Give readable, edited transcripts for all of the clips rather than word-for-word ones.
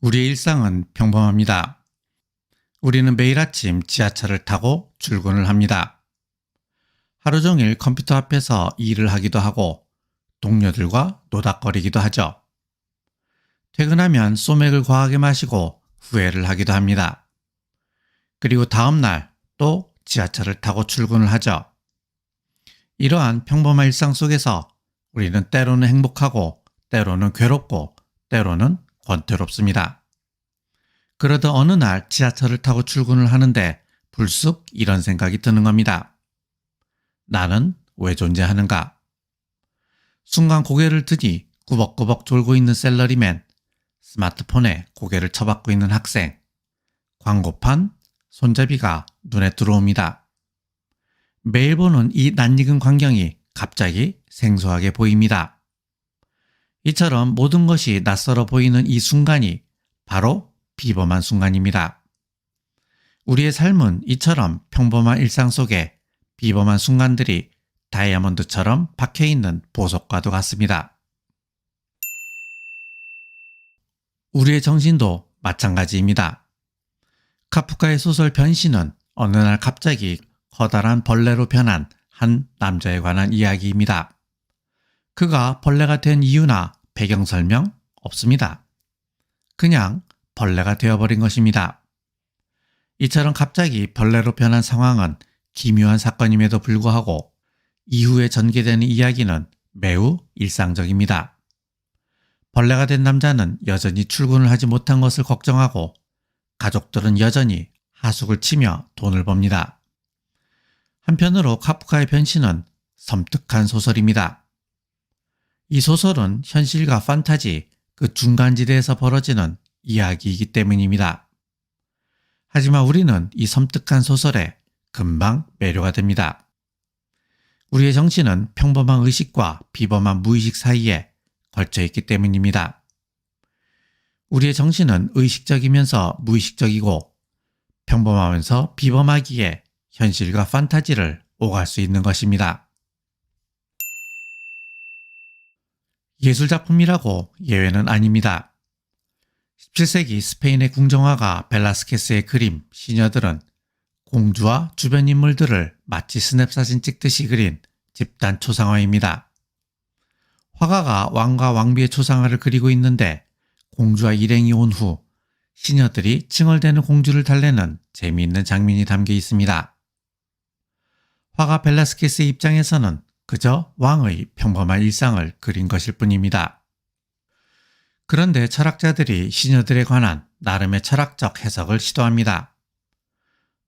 우리의 일상은 평범합니다. 우리는 매일 아침 지하철을 타고 출근을 합니다. 하루 종일 컴퓨터 앞에서 일을 하기도 하고 동료들과 노닥거리기도 하죠. 퇴근하면 소맥을 과하게 마시고 후회를 하기도 합니다. 그리고 다음날 또 지하철을 타고 출근을 하죠. 이러한 평범한 일상 속에서 우리는 때로는 행복하고 때로는 괴롭고 때로는 권태롭습니다. 그러던 어느 날 지하철을 타고 출근을 하는데 불쑥 이런 생각이 드는 겁니다. 나는 왜 존재하는가? 순간 고개를 드니 꾸벅꾸벅 졸고 있는 샐러리맨, 스마트폰에 고개를 쳐박고 있는 학생, 광고판, 손잡이가 눈에 들어옵니다. 매일 보는 이 낯익은 광경이 갑자기 생소하게 보입니다. 이처럼 모든 것이 낯설어 보이는 이 순간이 바로 비범한 순간입니다. 우리의 삶은 이처럼 평범한 일상 속에 비범한 순간들이 다이아몬드처럼 박혀있는 보석과도 같습니다. 우리의 정신도 마찬가지입니다. 카프카의 소설 변신은 어느 날 갑자기 커다란 벌레로 변한 한 남자에 관한 이야기입니다. 그가 벌레가 된 이유나 배경 설명 없습니다. 그냥 벌레가 되어버린 것입니다. 이처럼 갑자기 벌레로 변한 상황은 기묘한 사건임에도 불구하고 이후에 전개되는 이야기는 매우 일상적입니다. 벌레가 된 남자는 여전히 출근을 하지 못한 것을 걱정하고 가족들은 여전히 하숙을 치며 돈을 법니다. 한편으로 카프카의 변신은 섬뜩한 소설입니다. 이 소설은 현실과 판타지 그 중간지대에서 벌어지는 이야기이기 때문입니다. 하지만 우리는 이 섬뜩한 소설에 금방 매료가 됩니다. 우리의 정신은 평범한 의식과 비범한 무의식 사이에 걸쳐있기 때문입니다. 우리의 정신은 의식적이면서 무의식적이고 평범하면서 비범하기에 현실과 판타지를 오갈 수 있는 것입니다. 예술작품이라고 예외는 아닙니다. 17세기 스페인의 궁정화가 벨라스케스의 그림 시녀들은 공주와 주변 인물들을 마치 스냅사진 찍듯이 그린 집단 초상화입니다. 화가가 왕과 왕비의 초상화를 그리고 있는데 공주와 일행이 온 후 시녀들이 칭얼대는 공주를 달래는 재미있는 장면이 담겨 있습니다. 화가 벨라스케스의 입장에서는 그저 왕의 평범한 일상을 그린 것일 뿐입니다. 그런데 철학자들이 시녀들에 관한 나름의 철학적 해석을 시도합니다.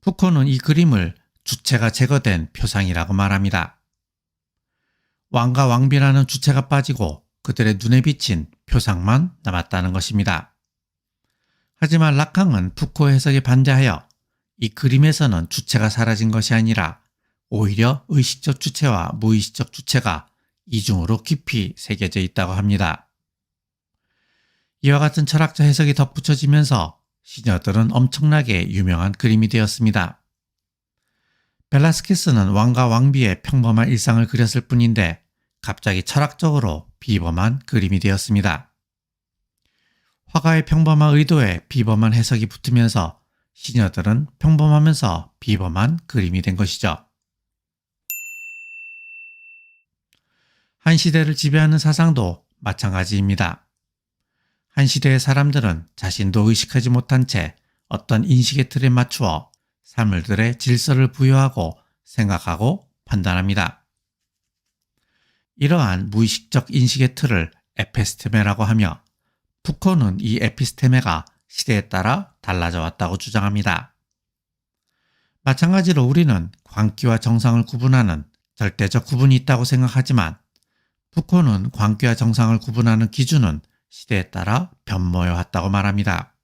푸코는 이 그림을 주체가 제거된 표상이라고 말합니다. 왕과 왕비라는 주체가 빠지고 그들의 눈에 비친 표상만 남았다는 것입니다. 하지만 락캉은 푸코의 해석에 반대하여 이 그림에서는 주체가 사라진 것이 아니라 오히려 의식적 주체와 무의식적 주체가 이중으로 깊이 새겨져 있다고 합니다. 이와 같은 철학자 해석이 덧붙여지면서 시녀들은 엄청나게 유명한 그림이 되었습니다. 벨라스케스는 왕과 왕비의 평범한 일상을 그렸을 뿐인데 갑자기 철학적으로 비범한 그림이 되었습니다. 화가의 평범한 의도에 비범한 해석이 붙으면서 시녀들은 평범하면서 비범한 그림이 된 것이죠. 한 시대를 지배하는 사상도 마찬가지입니다. 한 시대의 사람들은 자신도 의식하지 못한 채 어떤 인식의 틀에 맞추어 삶들의 질서를 부여하고 생각하고 판단합니다. 이러한 무의식적 인식의 틀을 에피스테메라고 하며 푸코는 이 에피스테메가 시대에 따라 달라져 왔다고 주장합니다. 마찬가지로 우리는 광기와 정상을 구분하는 절대적 구분이 있다고 생각하지만 푸코는 광기와 정상을 구분하는 기준은 시대에 따라 변모해 왔다고 말합니다.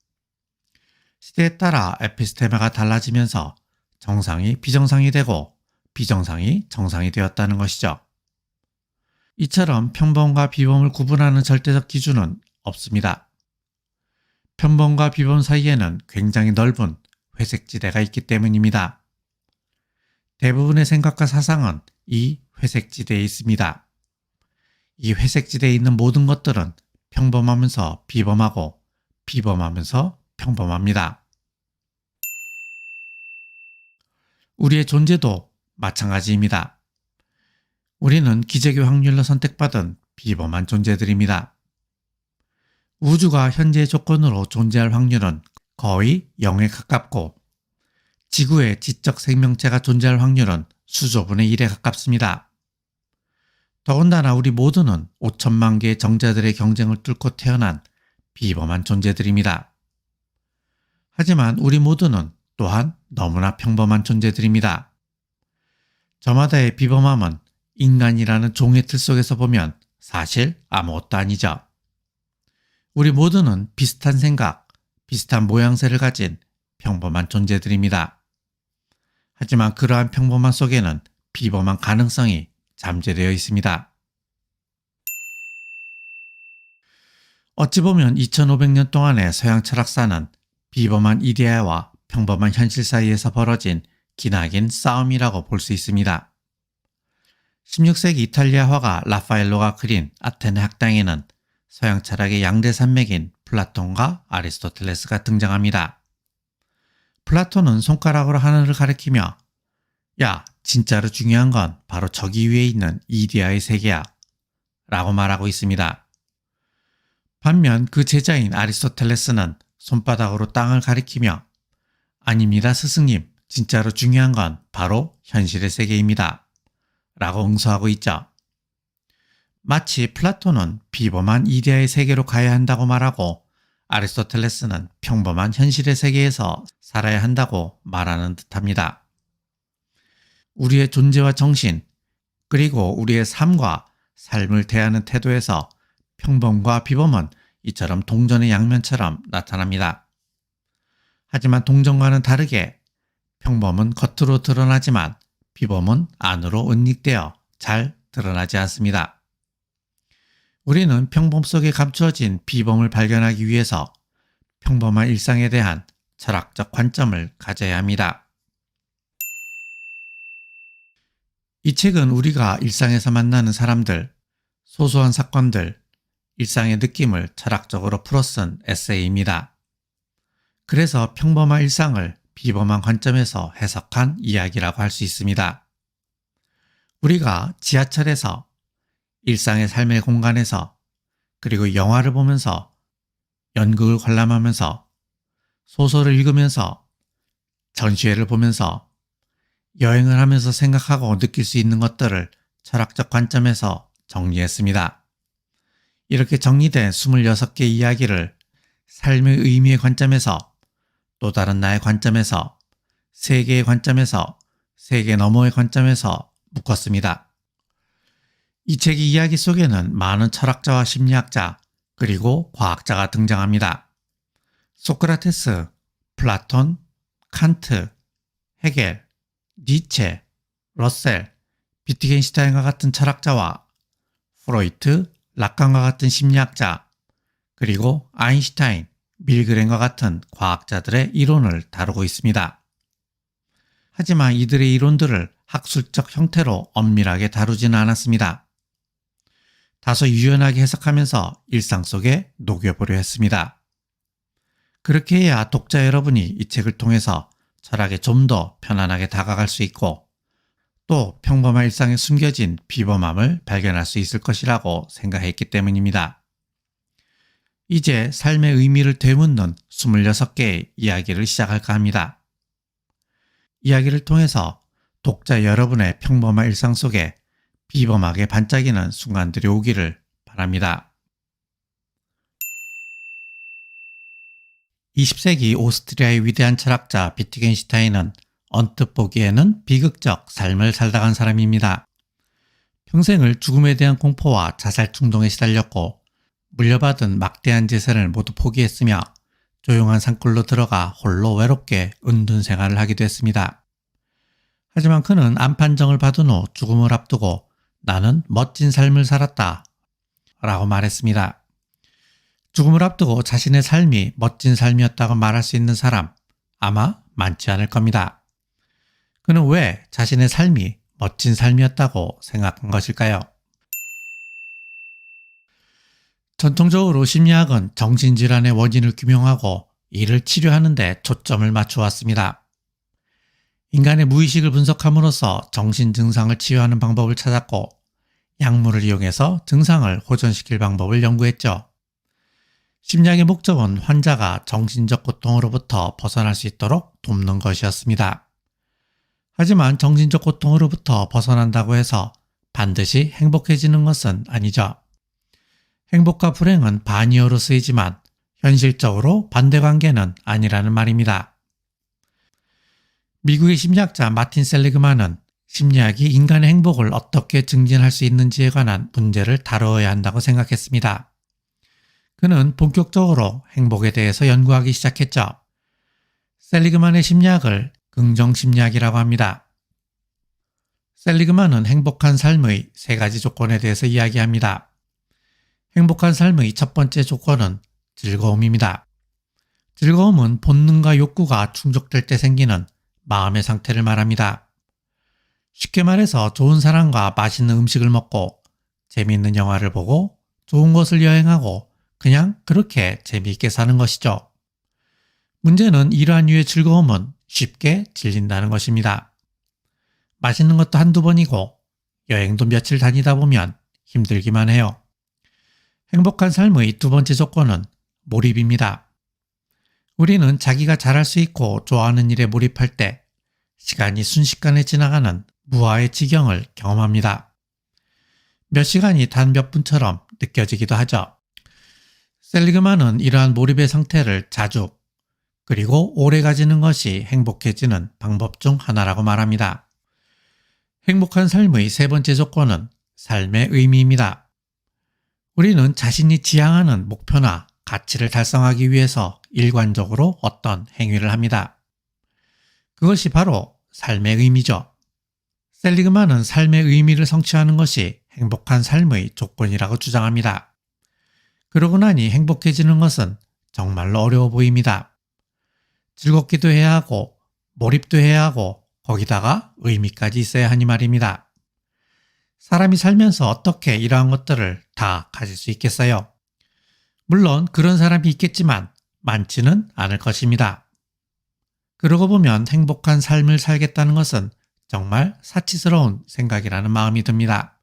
시대에 따라 에피스테메가 달라지면서 정상이 비정상이 되고 비정상이 정상이 되었다는 것이죠. 이처럼 평범과 비범을 구분하는 절대적 기준은 없습니다. 평범과 비범 사이에는 굉장히 넓은 회색지대가 있기 때문입니다. 대부분의 생각과 사상은 이 회색지대에 있습니다. 이 회색지대에 있는 모든 것들은 평범하면서 비범하고 비범하면서 평범합니다. 우리의 존재도 마찬가지입니다. 우리는 기적의 확률로 선택받은 비범한 존재들입니다. 우주가 현재의 조건으로 존재할 확률은 거의 0에 가깝고 지구의 지적 생명체가 존재할 확률은 수조분의 1에 가깝습니다. 더군다나 우리 모두는 5천만 개의 정자들의 경쟁을 뚫고 태어난 비범한 존재들입니다. 하지만 우리 모두는 또한 너무나 평범한 존재들입니다. 저마다의 비범함은 인간이라는 종의 틀 속에서 보면 사실 아무것도 아니죠. 우리 모두는 비슷한 생각, 비슷한 모양새를 가진 평범한 존재들입니다. 하지만 그러한 평범함 속에는 비범한 가능성이 잠재되어 있습니다. 어찌 보면 2500년 동안의 서양 철학사는 비범한 이데아와 평범한 현실 사이에서 벌어진 기나긴 싸움이라고 볼 수 있습니다. 16세기 이탈리아 화가 라파엘로가 그린 아테네 학당에는 서양 철학의 양대 산맥인 플라톤과 아리스토텔레스가 등장합니다. 플라톤은 손가락으로 하늘을 가리키며 야, 진짜로 중요한 건 바로 저기 위에 있는 이데아의 세계야 라고 말하고 있습니다. 반면 그 제자인 아리스토텔레스는 손바닥으로 땅을 가리키며 아닙니다 스승님, 진짜로 중요한 건 바로 현실의 세계입니다 라고 응수하고 있죠. 마치 플라톤은 비범한 이데아의 세계로 가야 한다고 말하고 아리스토텔레스는 평범한 현실의 세계에서 살아야 한다고 말하는 듯합니다. 우리의 존재와 정신, 그리고 우리의 삶과 삶을 대하는 태도에서 평범과 비범은 이처럼 동전의 양면처럼 나타납니다. 하지만 동전과는 다르게 평범은 겉으로 드러나지만 비범은 안으로 은닉되어 잘 드러나지 않습니다. 우리는 평범 속에 감추어진 비범을 발견하기 위해서 평범한 일상에 대한 철학적 관점을 가져야 합니다. 이 책은 우리가 일상에서 만나는 사람들, 소소한 사건들, 일상의 느낌을 철학적으로 풀어쓴 에세이입니다. 그래서 평범한 일상을 비범한 관점에서 해석한 이야기라고 할 수 있습니다. 우리가 지하철에서, 일상의 삶의 공간에서, 그리고 영화를 보면서, 연극을 관람하면서, 소설을 읽으면서, 전시회를 보면서, 여행을 하면서 생각하고 느낄 수 있는 것들을 철학적 관점에서 정리했습니다. 이렇게 정리된 26개의 이야기를 삶의 의미의 관점에서, 또 다른 나의 관점에서, 세계의 관점에서, 세계 너머의 관점에서 묶었습니다. 이 책의 이야기 속에는 많은 철학자와 심리학자, 그리고 과학자가 등장합니다. 소크라테스, 플라톤, 칸트, 헤겔, 니체, 러셀, 비트겐슈타인과 같은 철학자와 프로이트, 라칸과 같은 심리학자, 그리고 아인슈타인, 밀그렌과 같은 과학자들의 이론을 다루고 있습니다. 하지만 이들의 이론들을 학술적 형태로 엄밀하게 다루지는 않았습니다. 다소 유연하게 해석하면서 일상 속에 녹여보려 했습니다. 그렇게 해야 독자 여러분이 이 책을 통해서 철학에 좀 더 편안하게 다가갈 수 있고 또 평범한 일상에 숨겨진 비범함을 발견할 수 있을 것이라고 생각했기 때문입니다. 이제 삶의 의미를 되묻는 26개의 이야기를 시작할까 합니다. 이야기를 통해서 독자 여러분의 평범한 일상 속에 비범하게 반짝이는 순간들이 오기를 바랍니다. 20세기 오스트리아의 위대한 철학자 비트겐슈타인은 언뜻 보기에는 비극적 삶을 살다 간 사람입니다. 평생을 죽음에 대한 공포와 자살 충동에 시달렸고 물려받은 막대한 재산을 모두 포기했으며 조용한 산골로 들어가 홀로 외롭게 은둔 생활을 하기도 했습니다. 하지만 그는 암판정을 받은 후 죽음을 앞두고 나는 멋진 삶을 살았다 라고 말했습니다. 죽음을 앞두고 자신의 삶이 멋진 삶이었다고 말할 수 있는 사람 아마 많지 않을 겁니다. 그는 왜 자신의 삶이 멋진 삶이었다고 생각한 것일까요? 전통적으로 심리학은 정신질환의 원인을 규명하고 이를 치료하는 데 초점을 맞추었습니다. 인간의 무의식을 분석함으로써 정신 증상을 치유하는 방법을 찾았고 약물을 이용해서 증상을 호전시킬 방법을 연구했죠. 심리학의 목적은 환자가 정신적 고통으로부터 벗어날 수 있도록 돕는 것이었습니다. 하지만 정신적 고통으로부터 벗어난다고 해서 반드시 행복해지는 것은 아니죠. 행복과 불행은 반이어로 쓰이지만 현실적으로 반대관계는 아니라는 말입니다. 미국의 심리학자 마틴 셀리그만은 심리학이 인간의 행복을 어떻게 증진할 수 있는지에 관한 문제를 다루어야 한다고 생각했습니다. 그는 본격적으로 행복에 대해서 연구하기 시작했죠. 셀리그만의 심리학을 긍정심리학이라고 합니다. 셀리그만은 행복한 삶의 3가지 조건에 대해서 이야기합니다. 행복한 삶의 첫 번째 조건은 즐거움입니다. 즐거움은 본능과 욕구가 충족될 때 생기는 마음의 상태를 말합니다. 쉽게 말해서 좋은 사람과 맛있는 음식을 먹고 재미있는 영화를 보고 좋은 곳을 여행하고 그냥 그렇게 재미있게 사는 것이죠. 문제는 이러한 류의 즐거움은 쉽게 질린다는 것입니다. 맛있는 것도 한두 번이고 여행도 며칠 다니다 보면 힘들기만 해요. 행복한 삶의 두 번째 조건은 몰입입니다. 우리는 자기가 잘할 수 있고 좋아하는 일에 몰입할 때 시간이 순식간에 지나가는 무아의 지경을 경험합니다. 몇 시간이 단 몇 분처럼 느껴지기도 하죠. 셀리그만은 이러한 몰입의 상태를 자주 그리고 오래 가지는 것이 행복해지는 방법 중 하나라고 말합니다. 행복한 삶의 3번째 조건은 삶의 의미입니다. 우리는 자신이 지향하는 목표나 가치를 달성하기 위해서 일관적으로 어떤 행위를 합니다. 그것이 바로 삶의 의미죠. 셀리그만은 삶의 의미를 성취하는 것이 행복한 삶의 조건이라고 주장합니다. 그러고 나니 행복해지는 것은 정말로 어려워 보입니다. 즐겁기도 해야 하고 몰입도 해야 하고 거기다가 의미까지 있어야 하니 말입니다. 사람이 살면서 어떻게 이러한 것들을 다 가질 수 있겠어요? 물론 그런 사람이 있겠지만 많지는 않을 것입니다. 그러고 보면 행복한 삶을 살겠다는 것은 정말 사치스러운 생각이라는 마음이 듭니다.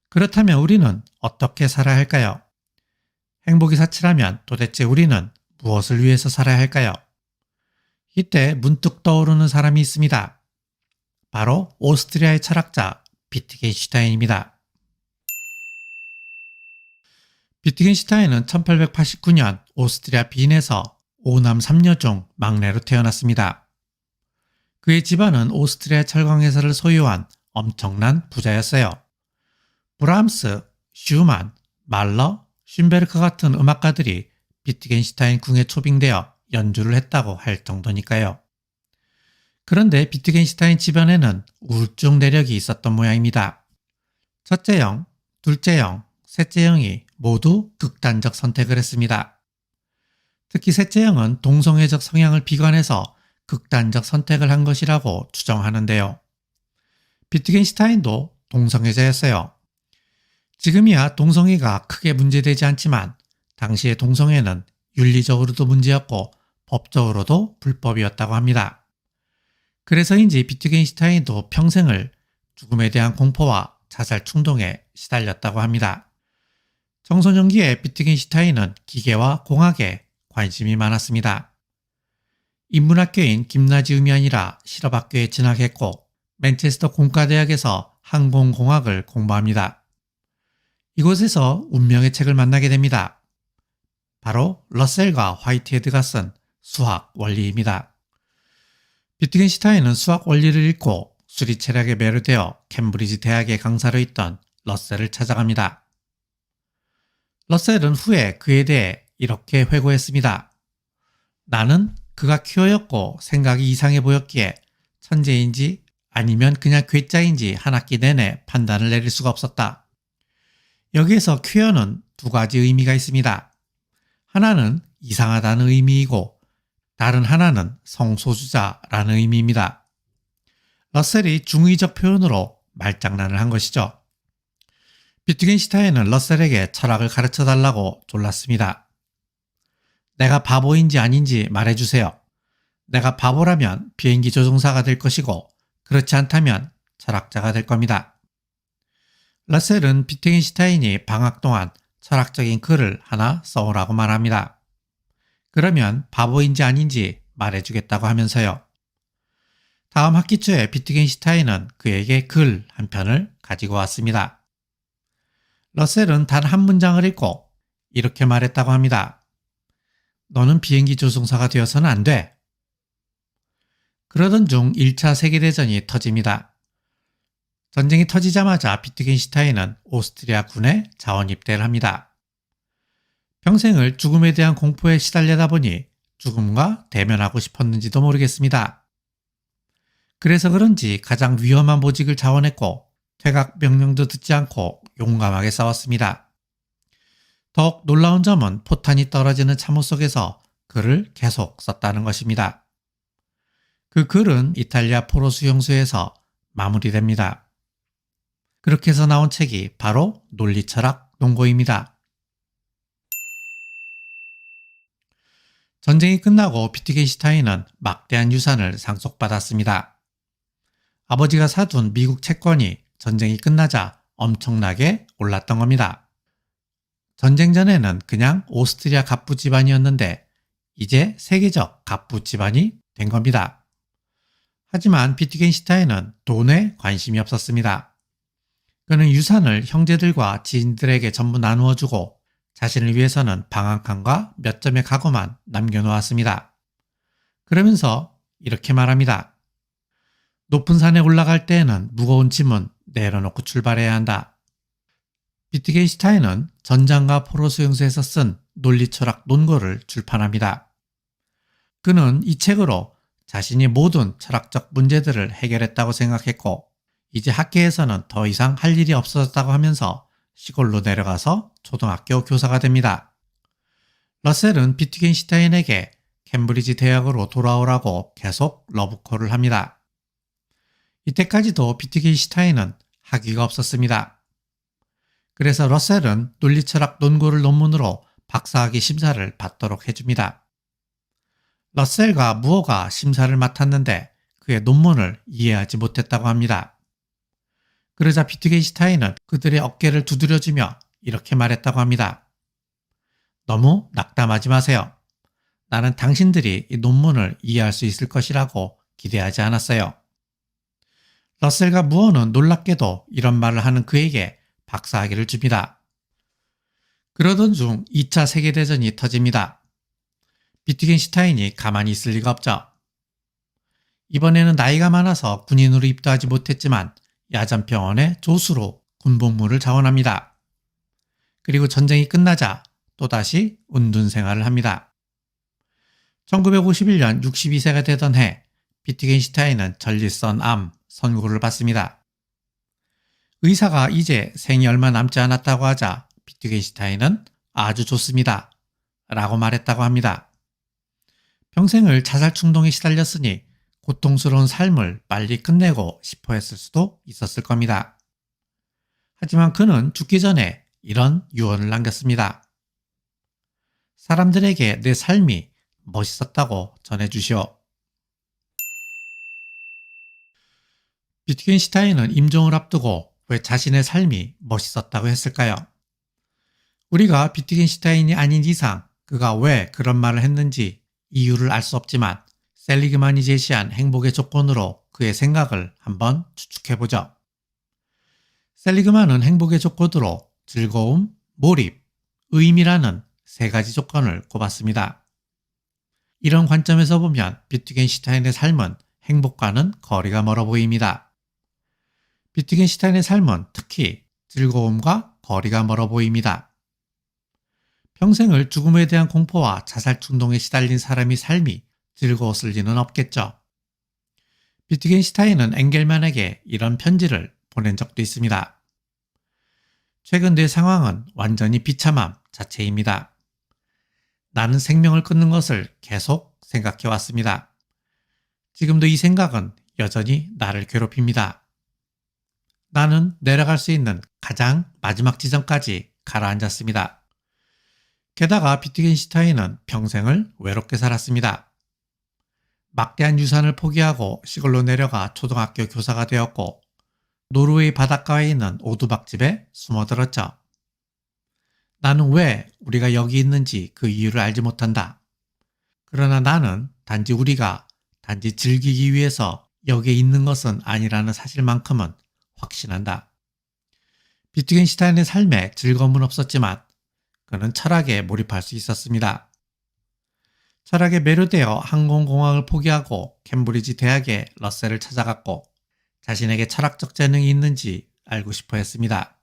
그렇다면 우리는 어떻게 살아야 할까요? 행복이 사치라면 도대체 우리는 무엇을 위해서 살아야 할까요? 이때 문득 떠오르는 사람이 있습니다. 바로 오스트리아의 철학자 비트겐슈타인입니다. 비트겐슈타인은 1889년 오스트리아 빈에서 5남 3녀 중 막내로 태어났습니다. 그의 집안은 오스트리아 철강회사를 소유한 엄청난 부자였어요. 브람스, 슈만, 말러, 쉰베르크 같은 음악가들이 비트겐슈타인 궁에 초빙되어 연주를 했다고 할 정도니까요. 그런데 비트겐슈타인 집안에는 우울증 내력이 있었던 모양입니다. 첫째 형, 둘째 형, 셋째 형이 모두 극단적 선택을 했습니다. 특히 셋째 형은 동성애적 성향을 비관해서 극단적 선택을 한 것이라고 추정하는데요. 비트겐슈타인도 동성애자였어요. 지금이야 동성애가 크게 문제되지 않지만 당시의 동성애는 윤리적으로도 문제였고 법적으로도 불법이었다고 합니다. 그래서인지 비트겐슈타인도 평생을 죽음에 대한 공포와 자살 충동에 시달렸다고 합니다. 청소년기에 비트겐슈타인은 기계와 공학에 관심이 많았습니다. 인문학교인 김나지움이 아니라 실업학교에 진학했고 맨체스터 공과대학에서 항공공학을 공부합니다. 이곳에서 운명의 책을 만나게 됩니다. 바로 러셀과 화이트헤드가 쓴 수학 원리입니다. 비트겐슈타인은 수학 원리를 읽고 수리체력에 매료되어 캠브리지 대학의 강사로 있던 러셀을 찾아갑니다. 러셀은 후에 그에 대해 이렇게 회고했습니다. 나는 그가 퀴어였고 생각이 이상해 보였기에 천재인지 아니면 그냥 괴짜인지 한 학기 내내 판단을 내릴 수가 없었다. 여기에서 퀴어는 2가지 의미가 있습니다. 하나는 이상하다는 의미이고 다른 하나는 성소수자라는 의미입니다. 러셀이 중의적 표현으로 말장난을 한 것이죠. 비트겐슈타인은 러셀에게 철학을 가르쳐 달라고 졸랐습니다. 내가 바보인지 아닌지 말해주세요. 내가 바보라면 비행기 조종사가 될 것이고 그렇지 않다면 철학자가 될 겁니다. 러셀은 비트겐슈타인이 방학 동안 철학적인 글을 하나 써오라고 말합니다. 그러면 바보인지 아닌지 말해주겠다고 하면서요. 다음 학기 초에 비트겐슈타인은 그에게 글 한 편을 가지고 왔습니다. 러셀은 단 한 문장을 읽고 이렇게 말했다고 합니다. 너는 비행기 조종사가 되어서는 안 돼. 그러던 중 1차 세계대전이 터집니다. 전쟁이 터지자마자 비트겐슈타인은 오스트리아 군에 자원 입대를 합니다. 평생을 죽음에 대한 공포에 시달리다 보니 죽음과 대면하고 싶었는지도 모르겠습니다. 그래서 그런지 가장 위험한 보직을 자원했고 퇴각 명령도 듣지 않고 용감하게 싸웠습니다. 더욱 놀라운 점은 포탄이 떨어지는 참호 속에서 글을 계속 썼다는 것입니다. 그 글은 이탈리아 포로 수용소에서 마무리됩니다. 그렇게 해서 나온 책이 바로 논리철학 논고입니다. 전쟁이 끝나고 비트겐슈타인은 막대한 유산을 상속받았습니다. 아버지가 사둔 미국 채권이 전쟁이 끝나자 엄청나게 올랐던 겁니다. 전쟁 전에는 그냥 오스트리아 갑부 집안이었는데 이제 세계적 갑부 집안이 된 겁니다. 하지만 비트겐슈타인은 돈에 관심이 없었습니다. 그는 유산을 형제들과 지인들에게 전부 나누어 주고 자신을 위해서는 방 한 칸과 몇 점의 가구만 남겨놓았습니다. 그러면서 이렇게 말합니다. 높은 산에 올라갈 때에는 무거운 짐은 내려놓고 출발해야 한다. 비트겐슈타인은 전장과 포로 수용소에서 쓴 논리철학 논고를 출판합니다. 그는 이 책으로 자신이 모든 철학적 문제들을 해결했다고 생각했고 이제 학계에서는 더 이상 할 일이 없어졌다고 하면서 시골로 내려가서 초등학교 교사가 됩니다. 러셀은 비트겐슈타인에게 캠브리지 대학으로 돌아오라고 계속 러브콜을 합니다. 이때까지도 비트겐슈타인은 학위가 없었습니다. 그래서 러셀은 논리철학 논고를 논문으로 박사학위 심사를 받도록 해줍니다. 러셀과 무어가 심사를 맡았는데 그의 논문을 이해하지 못했다고 합니다. 그러자 비트겐슈타인은 그들의 어깨를 두드려주며 이렇게 말했다고 합니다. 너무 낙담하지 마세요. 나는 당신들이 이 논문을 이해할 수 있을 것이라고 기대하지 않았어요. 러셀과 무어는 놀랍게도 이런 말을 하는 그에게 박사학위를 줍니다. 그러던 중 2차 세계대전이 터집니다. 비트겐슈타인이 가만히 있을 리가 없죠. 이번에는 나이가 많아서 군인으로 입대하지 못했지만 야전병원의 조수로 군복무를 자원합니다. 그리고 전쟁이 끝나자 또다시 운둔 생활을 합니다. 1951년 62세가 되던 해 비트겐슈타인은 전립선 암 선고를 받습니다. 의사가 이제 생이 얼마 남지 않았다고 하자 비트겐슈타인은 아주 좋습니다. 라고 말했다고 합니다. 평생을 자살 충동에 시달렸으니 고통스러운 삶을 빨리 끝내고 싶어 했을 수도 있었을 겁니다. 하지만 그는 죽기 전에 이런 유언을 남겼습니다. 사람들에게 내 삶이 멋있었다고 전해주시오. 비트겐슈타인은 임종을 앞두고 왜 자신의 삶이 멋있었다고 했을까요? 우리가 비트겐슈타인이 아닌 이상 그가 왜 그런 말을 했는지 이유를 알 수 없지만 셀리그만이 제시한 행복의 조건으로 그의 생각을 한번 추측해보죠. 셀리그만은 행복의 조건으로 즐거움, 몰입, 의미라는 세 가지 조건을 꼽았습니다. 이런 관점에서 보면 비트겐슈타인의 삶은 행복과는 거리가 멀어 보입니다. 비트겐슈타인의 삶은 특히 즐거움과 거리가 멀어 보입니다. 평생을 죽음에 대한 공포와 자살 충동에 시달린 사람의 삶이 즐거웠을 리는 없겠죠. 비트겐슈타인은 엥겔만에게 이런 편지를 보낸 적도 있습니다. 최근 내 상황은 완전히 비참함 자체입니다. 나는 생명을 끊는 것을 계속 생각해 왔습니다. 지금도 이 생각은 여전히 나를 괴롭힙니다. 나는 내려갈 수 있는 가장 마지막 지점까지 가라앉았습니다. 게다가 비트겐슈타인은 평생을 외롭게 살았습니다. 막대한 유산을 포기하고 시골로 내려가 초등학교 교사가 되었고 노르웨이 바닷가에 있는 오두막집에 숨어들었죠. 나는 왜 우리가 여기 있는지 그 이유를 알지 못한다. 그러나 나는 우리가 단지 즐기기 위해서 여기에 있는 것은 아니라는 사실만큼은 확신한다. 비트겐슈타인의 삶에 즐거움은 없었지만 그는 철학에 몰입할 수 있었습니다. 철학에 매료되어 항공공학을 포기하고 캠브리지 대학의 러셀을 찾아갔고 자신에게 철학적 재능이 있는지 알고 싶어 했습니다.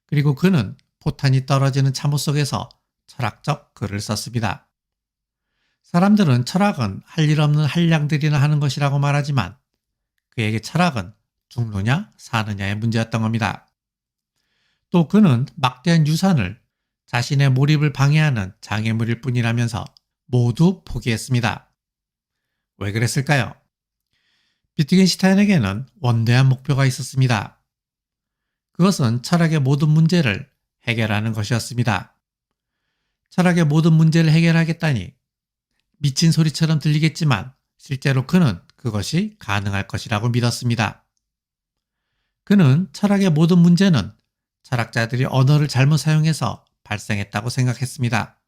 그리고 그는 포탄이 떨어지는 참호 속에서 철학적 글을 썼습니다. 사람들은 철학은 할 일 없는 한량들이나 하는 것이라고 말하지만 그에게 철학은 죽느냐 사느냐의 문제였던 겁니다. 또 그는 막대한 유산을 자신의 몰입을 방해하는 장애물일 뿐이라면서 모두 포기했습니다. 왜 그랬을까요? 비트겐슈타인에게는 원대한 목표가 있었습니다. 그것은 철학의 모든 문제를 해결하는 것이었습니다. 철학의 모든 문제를 해결하겠다니 미친 소리처럼 들리겠지만 실제로 그는 그것이 가능할 것이라고 믿었습니다. 그는 철학의 모든 문제는 철학자들이 언어를 잘못 사용해서 발생했다고 생각했습니다.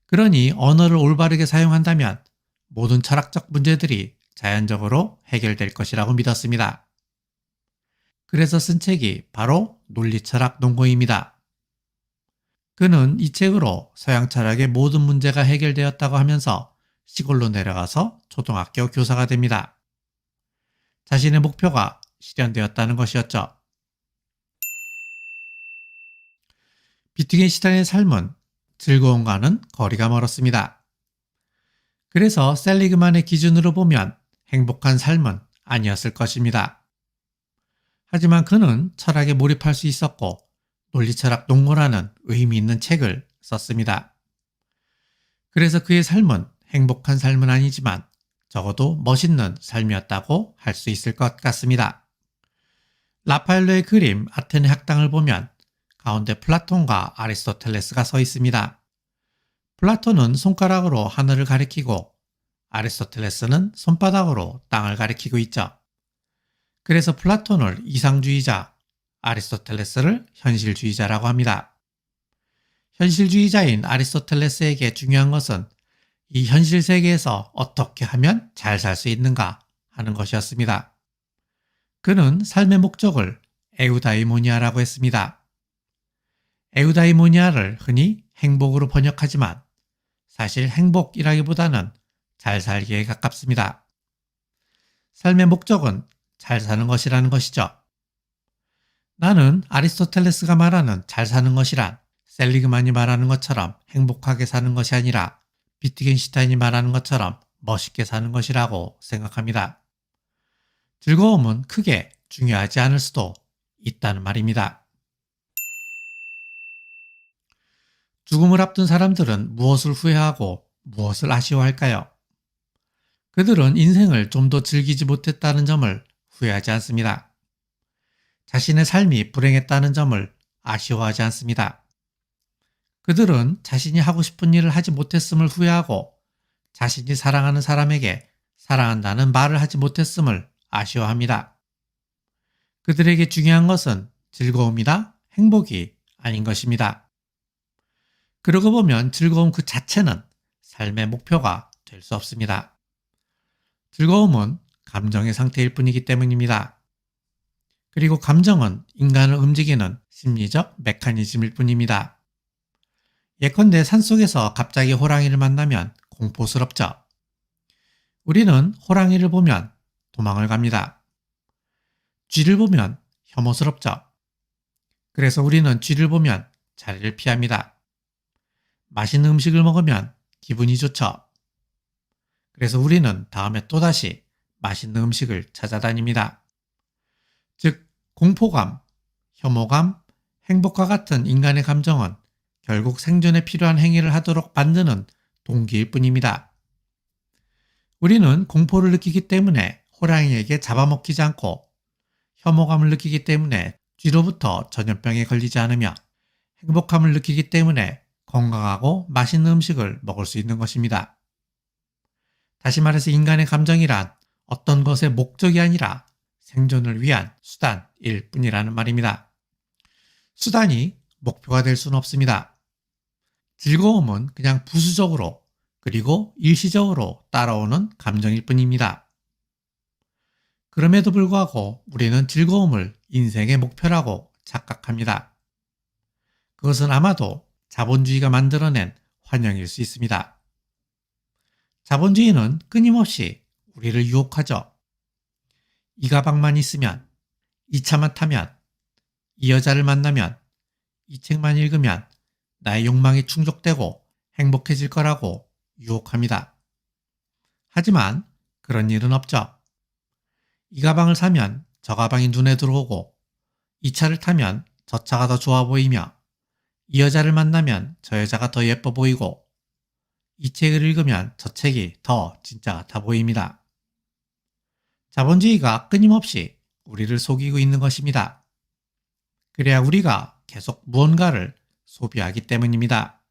그러니 언어를 올바르게 사용한다면 모든 철학적 문제들이 자연적으로 해결될 것이라고 믿었습니다. 그래서 쓴 책이 바로 논리철학 논거입니다. 그는 이 책으로 서양 철학의 모든 문제가 해결되었다고 하면서 시골로 내려가서 초등학교 교사가 됩니다. 자신의 목표가 실현되었다는 것이었죠. 비트겐슈타인의 삶은 즐거움과는 거리가 멀었습니다. 그래서 셀리그만의 기준으로 보면 행복한 삶은 아니었을 것입니다. 하지만 그는 철학에 몰입할 수 있었고 논리철학 논거라는 의미 있는 책을 썼습니다. 그래서 그의 삶은 행복한 삶은 아니지만 적어도 멋있는 삶이었다고 할 수 있을 것 같습니다. 라파엘로의 그림 아테네 학당을 보면 가운데 플라톤과 아리스토텔레스가 서 있습니다. 플라톤은 손가락으로 하늘을 가리키고 아리스토텔레스는 손바닥으로 땅을 가리키고 있죠. 그래서 플라톤을 이상주의자, 아리스토텔레스를 현실주의자라고 합니다. 현실주의자인 아리스토텔레스에게 중요한 것은 이 현실 세계에서 어떻게 하면 잘 살 수 있는가 하는 것이었습니다. 그는 삶의 목적을 에우다이모니아라고 했습니다. 에우다이모니아를 흔히 행복으로 번역하지만 사실 행복이라기보다는 잘 살기에 가깝습니다. 삶의 목적은 잘 사는 것이라는 것이죠. 나는 아리스토텔레스가 말하는 잘 사는 것이란 셀리그만이 말하는 것처럼 행복하게 사는 것이 아니라 비트겐슈타인이 말하는 것처럼 멋있게 사는 것이라고 생각합니다. 즐거움은 크게 중요하지 않을 수도 있다는 말입니다. 죽음을 앞둔 사람들은 무엇을 후회하고 무엇을 아쉬워할까요? 그들은 인생을 좀 더 즐기지 못했다는 점을 후회하지 않습니다. 자신의 삶이 불행했다는 점을 아쉬워하지 않습니다. 그들은 자신이 하고 싶은 일을 하지 못했음을 후회하고 자신이 사랑하는 사람에게 사랑한다는 말을 하지 못했음을 아쉬워합니다. 그들에게 중요한 것은 즐거움이나 행복이 아닌 것입니다. 그러고 보면 즐거움 그 자체는 삶의 목표가 될 수 없습니다. 즐거움은 감정의 상태일 뿐이기 때문입니다. 그리고 감정은 인간을 움직이는 심리적 메커니즘일 뿐입니다. 예컨대 산속에서 갑자기 호랑이를 만나면 공포스럽죠. 우리는 호랑이를 보면 도망을 갑니다. 쥐를 보면 혐오스럽죠. 그래서 우리는 쥐를 보면 자리를 피합니다. 맛있는 음식을 먹으면 기분이 좋죠. 그래서 우리는 다음에 또다시 맛있는 음식을 찾아다닙니다. 즉, 공포감, 혐오감, 행복과 같은 인간의 감정은 결국 생존에 필요한 행위를 하도록 만드는 동기일 뿐입니다. 우리는 공포를 느끼기 때문에 호랑이에게 잡아먹히지 않고 혐오감을 느끼기 때문에 뒤로부터 전염병에 걸리지 않으며 행복함을 느끼기 때문에 건강하고 맛있는 음식을 먹을 수 있는 것입니다. 다시 말해서 인간의 감정이란 어떤 것의 목적이 아니라 생존을 위한 수단일 뿐이라는 말입니다. 수단이 목표가 될 수는 없습니다. 즐거움은 그냥 부수적으로 그리고 일시적으로 따라오는 감정일 뿐입니다. 그럼에도 불구하고 우리는 즐거움을 인생의 목표라고 착각합니다. 그것은 아마도 자본주의가 만들어낸 환영일 수 있습니다. 자본주의는 끊임없이 우리를 유혹하죠. 이 가방만 있으면, 이 차만 타면, 이 여자를 만나면, 이 책만 읽으면 나의 욕망이 충족되고 행복해질 거라고 유혹합니다. 하지만 그런 일은 없죠. 이 가방을 사면 저 가방이 눈에 들어오고, 이 차를 타면 저 차가 더 좋아 보이며, 이 여자를 만나면 저 여자가 더 예뻐 보이고, 이 책을 읽으면 저 책이 더 진짜 같아 보입니다. 자본주의가 끊임없이 우리를 속이고 있는 것입니다. 그래야 우리가 계속 무언가를 소비하기 때문입니다.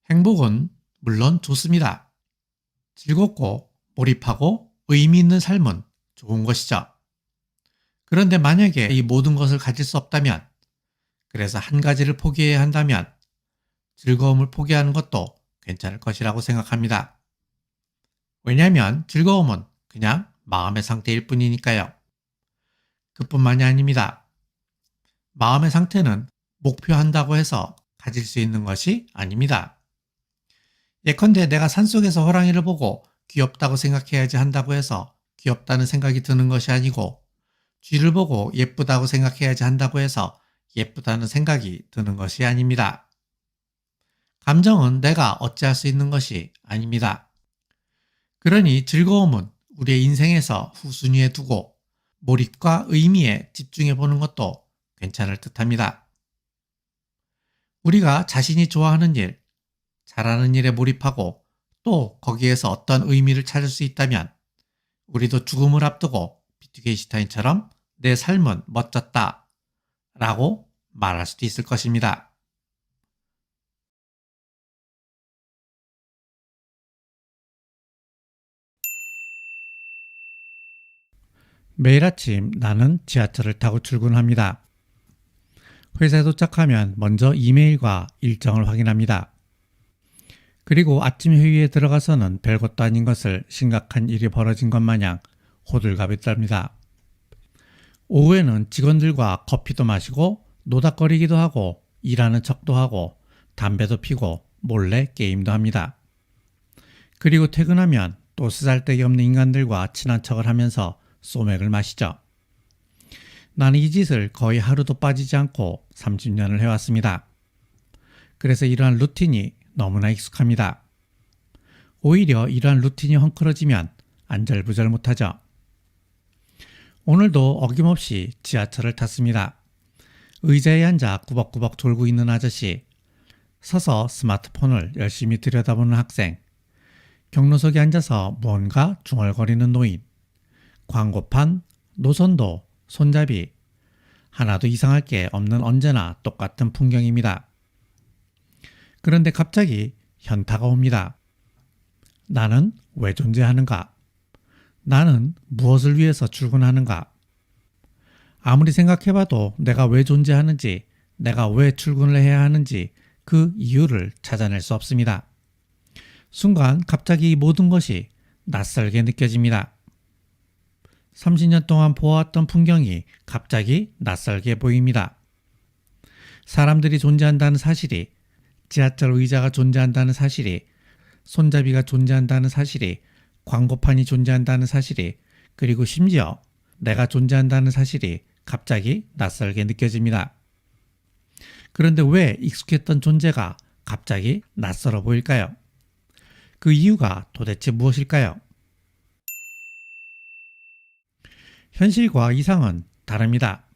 행복은 물론 좋습니다. 즐겁고 몰입하고 의미 있는 삶은 좋은 것이죠. 그런데 만약에 이 모든 것을 가질 수 없다면, 그래서 한 가지를 포기해야 한다면 즐거움을 포기하는 것도 괜찮을 것이라고 생각합니다. 왜냐하면 즐거움은 그냥 마음의 상태일 뿐이니까요. 그뿐만이 아닙니다. 마음의 상태는 목표한다고 해서 가질 수 있는 것이 아닙니다. 예컨대 내가 산속에서 호랑이를 보고 귀엽다고 생각해야지 한다고 해서 귀엽다는 생각이 드는 것이 아니고, 쥐를 보고 예쁘다고 생각해야지 한다고 해서 예쁘다는 생각이 드는 것이 아닙니다. 감정은 내가 어찌할 수 있는 것이 아닙니다. 그러니 즐거움은 우리의 인생에서 후순위에 두고 몰입과 의미에 집중해 보는 것도 괜찮을 듯합니다. 우리가 자신이 좋아하는 일, 잘하는 일에 몰입하고 또 거기에서 어떤 의미를 찾을 수 있다면 우리도 죽음을 앞두고 비트겐슈타인처럼 내 삶은 멋졌다 라고 말할 수도 있을 것입니다. 매일 아침 나는 지하철을 타고 출근합니다. 회사에 도착하면 먼저 이메일과 일정을 확인합니다. 그리고 아침 회의에 들어가서는 별것도 아닌 것을 심각한 일이 벌어진 것 마냥 호들갑을 떨니다. 오후에는 직원들과 커피도 마시고 노닥거리기도 하고 일하는 척도 하고 담배도 피고 몰래 게임도 합니다. 그리고 퇴근하면 또 쓰잘데기 없는 인간들과 친한 척을 하면서 소맥을 마시죠. 나는 이 짓을 거의 하루도 빠지지 않고 30년을 해왔습니다. 그래서 이러한 루틴이 너무나 익숙합니다. 오히려 이러한 루틴이 헝클어지면 안절부절 못하죠. 오늘도 어김없이 지하철을 탔습니다. 의자에 앉아 꾸벅꾸벅 졸고 있는 아저씨, 서서 스마트폰을 열심히 들여다보는 학생, 경로석에 앉아서 무언가 중얼거리는 노인, 광고판, 노선도, 손잡이, 하나도 이상할 게 없는 언제나 똑같은 풍경입니다. 그런데 갑자기 현타가 옵니다. 나는 왜 존재하는가? 나는 무엇을 위해서 출근하는가? 아무리 생각해봐도 내가 왜 존재하는지, 내가 왜 출근을 해야 하는지 그 이유를 찾아낼 수 없습니다. 순간 갑자기 이 모든 것이 낯설게 느껴집니다. 30년 동안 보아왔던 풍경이 갑자기 낯설게 보입니다. 사람들이 존재한다는 사실이, 지하철 의자가 존재한다는 사실이, 손잡이가 존재한다는 사실이, 광고판이 존재한다는 사실이, 그리고 심지어 내가 존재한다는 사실이 갑자기 낯설게 느껴집니다. 그런데 왜 익숙했던 존재가 갑자기 낯설어 보일까요? 그 이유가 도대체 무엇일까요? 현실과 이상은 다릅니다.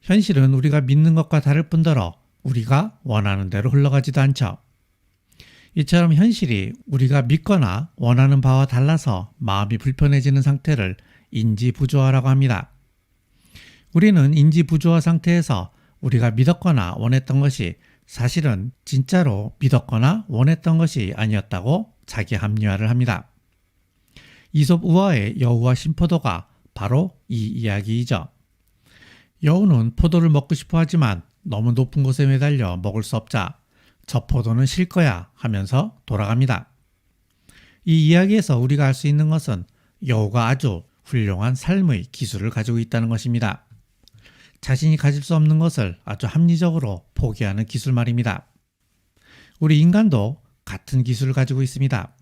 현실은 우리가 믿는 것과 다를 뿐더러 우리가 원하는 대로 흘러가지도 않죠. 이처럼 현실이 우리가 믿거나 원하는 바와 달라서 마음이 불편해지는 상태를 인지부조화라고 합니다. 우리는 인지 부조화 상태에서 우리가 믿었거나 원했던 것이 사실은 진짜로 믿었거나 원했던 것이 아니었다고 자기 합리화를 합니다. 이솝 우화의 여우와 신포도가 바로 이 이야기이죠. 여우는 포도를 먹고 싶어 하지만 너무 높은 곳에 매달려 먹을 수 없자 저 포도는 실 거야 하면서 돌아갑니다. 이 이야기에서 우리가 알 수 있는 것은 여우가 아주 훌륭한 삶의 기술을 가지고 있다는 것입니다. 자신이 가질 수 없는 것을 아주 합리적으로 포기하는 기술 말입니다. 우리 인간도 같은 기술을 가지고 있습니다.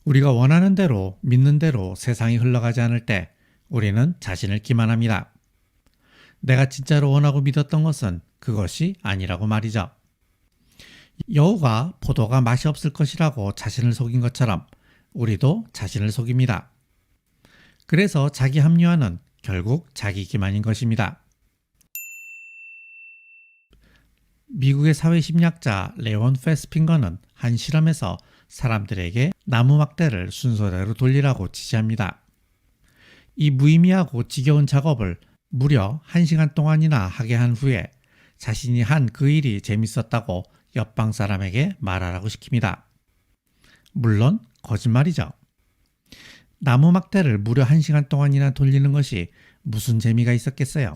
우리가 원하는 대로 믿는 대로 세상이 흘러가지 않을 때 우리는 자신을 기만합니다. 내가 진짜로 원하고 믿었던 것은 그것이 아니라고 말이죠. 여우가 포도가 맛이 없을 것이라고 자신을 속인 것처럼 우리도 자신을 속입니다. 그래서 자기 합리화는 결국 자기 기만인 것입니다. 미국의 사회심리학자 레온 페스핑거는 한 실험에서 사람들에게 나무 막대를 순서대로 돌리라고 지시합니다. 이 무의미하고 지겨운 작업을 무려 1시간 동안이나 하게 한 후에 자신이 한 그 일이 재밌었다고 옆방 사람에게 말하라고 시킵니다. 물론 거짓말이죠. 나무 막대를 무려 1시간 동안이나 돌리는 것이 무슨 재미가 있었겠어요.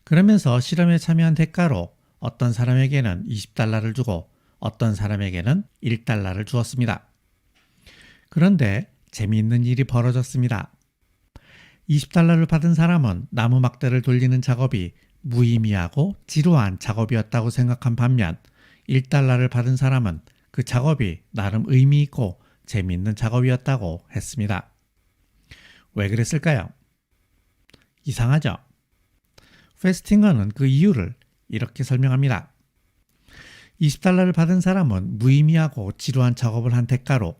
그러면서 실험에 참여한 대가로 어떤 사람에게는 $20를 주고 어떤 사람에게는 $1를 주었습니다. 그런데 재미있는 일이 벌어졌습니다. $20를 받은 사람은 나무 막대를 돌리는 작업이 무의미하고 지루한 작업이었다고 생각한 반면 $1를 받은 사람은 그 작업이 나름 의미 있고 재미있는 작업이었다고 했습니다. 왜 그랬을까요? 이상하죠? 페스팅거는 그 이유를 이렇게 설명합니다. $20를 받은 사람은 무의미하고 지루한 작업을 한 대가로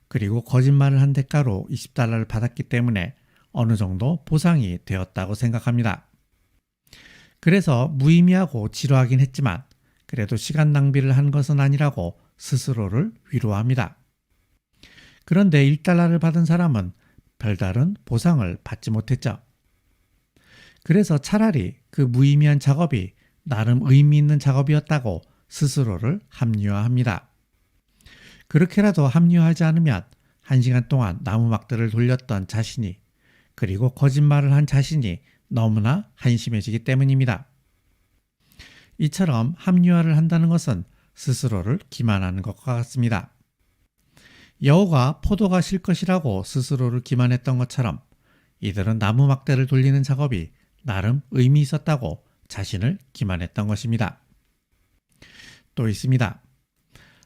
그리고 거짓말을 한 대가로 $20를 받았기 때문에 어느 정도 보상이 되었다고 생각합니다. 그래서 무의미하고 지루하긴 했지만 그래도 시간 낭비를 한 것은 아니라고 스스로를 위로합니다. 그런데 $1를 받은 사람은 별다른 보상을 받지 못했죠. 그래서 차라리 그 무의미한 작업이 나름 의미 있는 작업이었다고 스스로를 합리화합니다. 그렇게라도 합리화하지 않으면 1시간 동안 나무 막대를 돌렸던 자신이 그리고 거짓말을 한 자신이 너무나 한심해지기 때문입니다. 이처럼 합리화를 한다는 것은 스스로를 기만하는 것과 같습니다. 여우가 포도가 실 것이라고 스스로를 기만했던 것처럼 이들은 나무 막대를 돌리는 작업이 나름 의미 있었다고 자신을 기만했던 것입니다. 또 있습니다.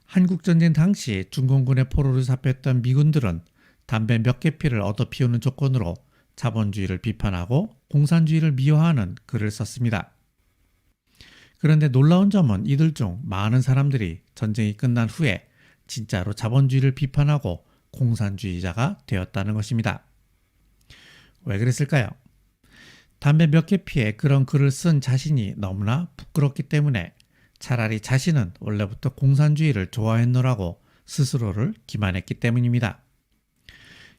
한국전쟁 당시 중공군의 포로를 잡혔던 미군들은 담배 몇 개 피를 얻어 피우는 조건으로 자본주의를 비판하고 공산주의를 미화하는 글을 썼습니다. 그런데 놀라운 점은 이들 중 많은 사람들이 전쟁이 끝난 후에 진짜로 자본주의를 비판하고 공산주의자가 되었다는 것입니다. 왜 그랬을까요? 담배 몇 개 피에 그런 글을 쓴 자신이 너무나 부끄럽기 때문에 차라리 자신은 원래부터 공산주의를 좋아했노라고 스스로를 기만했기 때문입니다.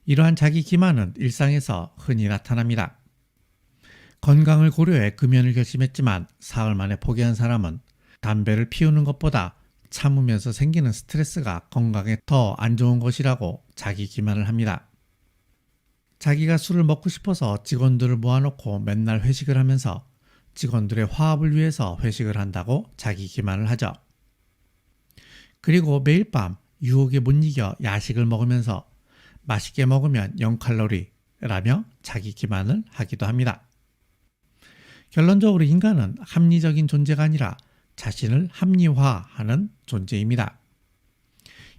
이러한 자기 기만은 일상에서 흔히 나타납니다. 건강을 고려해 금연을 결심했지만 사흘 만에 포기한 사람은 담배를 피우는 것보다 참으면서 생기는 스트레스가 건강에 더 안 좋은 것이라고 자기 기만을 합니다. 자기가 술을 먹고 싶어서 직원들을 모아놓고 맨날 회식을 하면서 직원들의 화합을 위해서 회식을 한다고 자기 기만을 하죠. 그리고 매일 밤 유혹에 못 이겨 야식을 먹으면서 맛있게 먹으면 0칼로리라며 자기 기만을 하기도 합니다. 결론적으로 인간은 합리적인 존재가 아니라 자신을 합리화하는 존재입니다.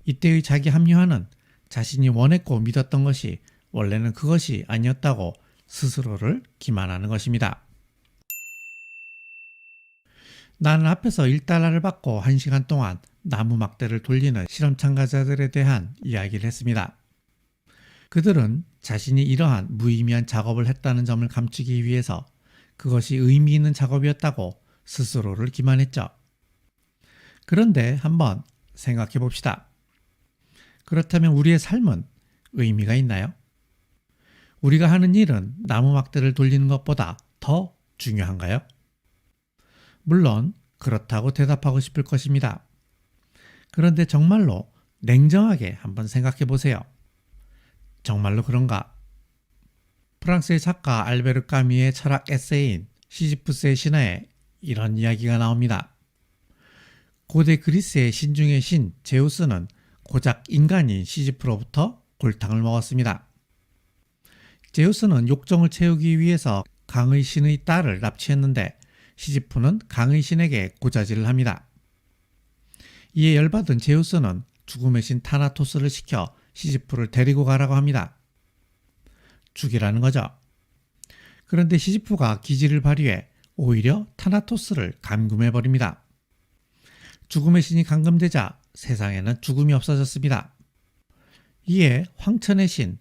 이때의 자기 합리화는 자신이 원했고 믿었던 것이 원래는 그것이 아니었다고 스스로를 기만하는 것입니다. 나는 앞에서 $1를 받고 1시간 동안 나무 막대를 돌리는 실험 참가자들에 대한 이야기를 했습니다. 그들은 자신이 이러한 무의미한 작업을 했다는 점을 감추기 위해서 그것이 의미 있는 작업이었다고 스스로를 기만했죠. 그런데 한번 생각해 봅시다. 그렇다면 우리의 삶은 의미가 있나요? 우리가 하는 일은 나무 막대를 돌리는 것보다 더 더 중요한가요? 물론 그렇다고 대답하고 싶을 것입니다. 그런데 정말로 냉정하게 한번 생각해 보세요. 정말로 그런가? 프랑스의 작가 알베르 까뮈의 철학 에세이인 시지프스의 신화에 이런 이야기가 나옵니다. 고대 그리스의 신 중의 신 제우스는 고작 인간인 시지프로부터 골탕을 먹었습니다. 제우스는 욕정을 채우기 위해서 강의 신의 딸을 납치했는데 시지프는 강의 신에게 고자질을 합니다. 이에 열받은 제우스는 죽음의 신 타나토스를 시켜 시지프를 데리고 가라고 합니다. 죽이라는 거죠. 그런데 시지프가 기지를 발휘해 오히려 타나토스를 감금해버립니다. 죽음의 신이 감금되자 세상에는 죽음이 없어졌습니다. 이에 황천의 신,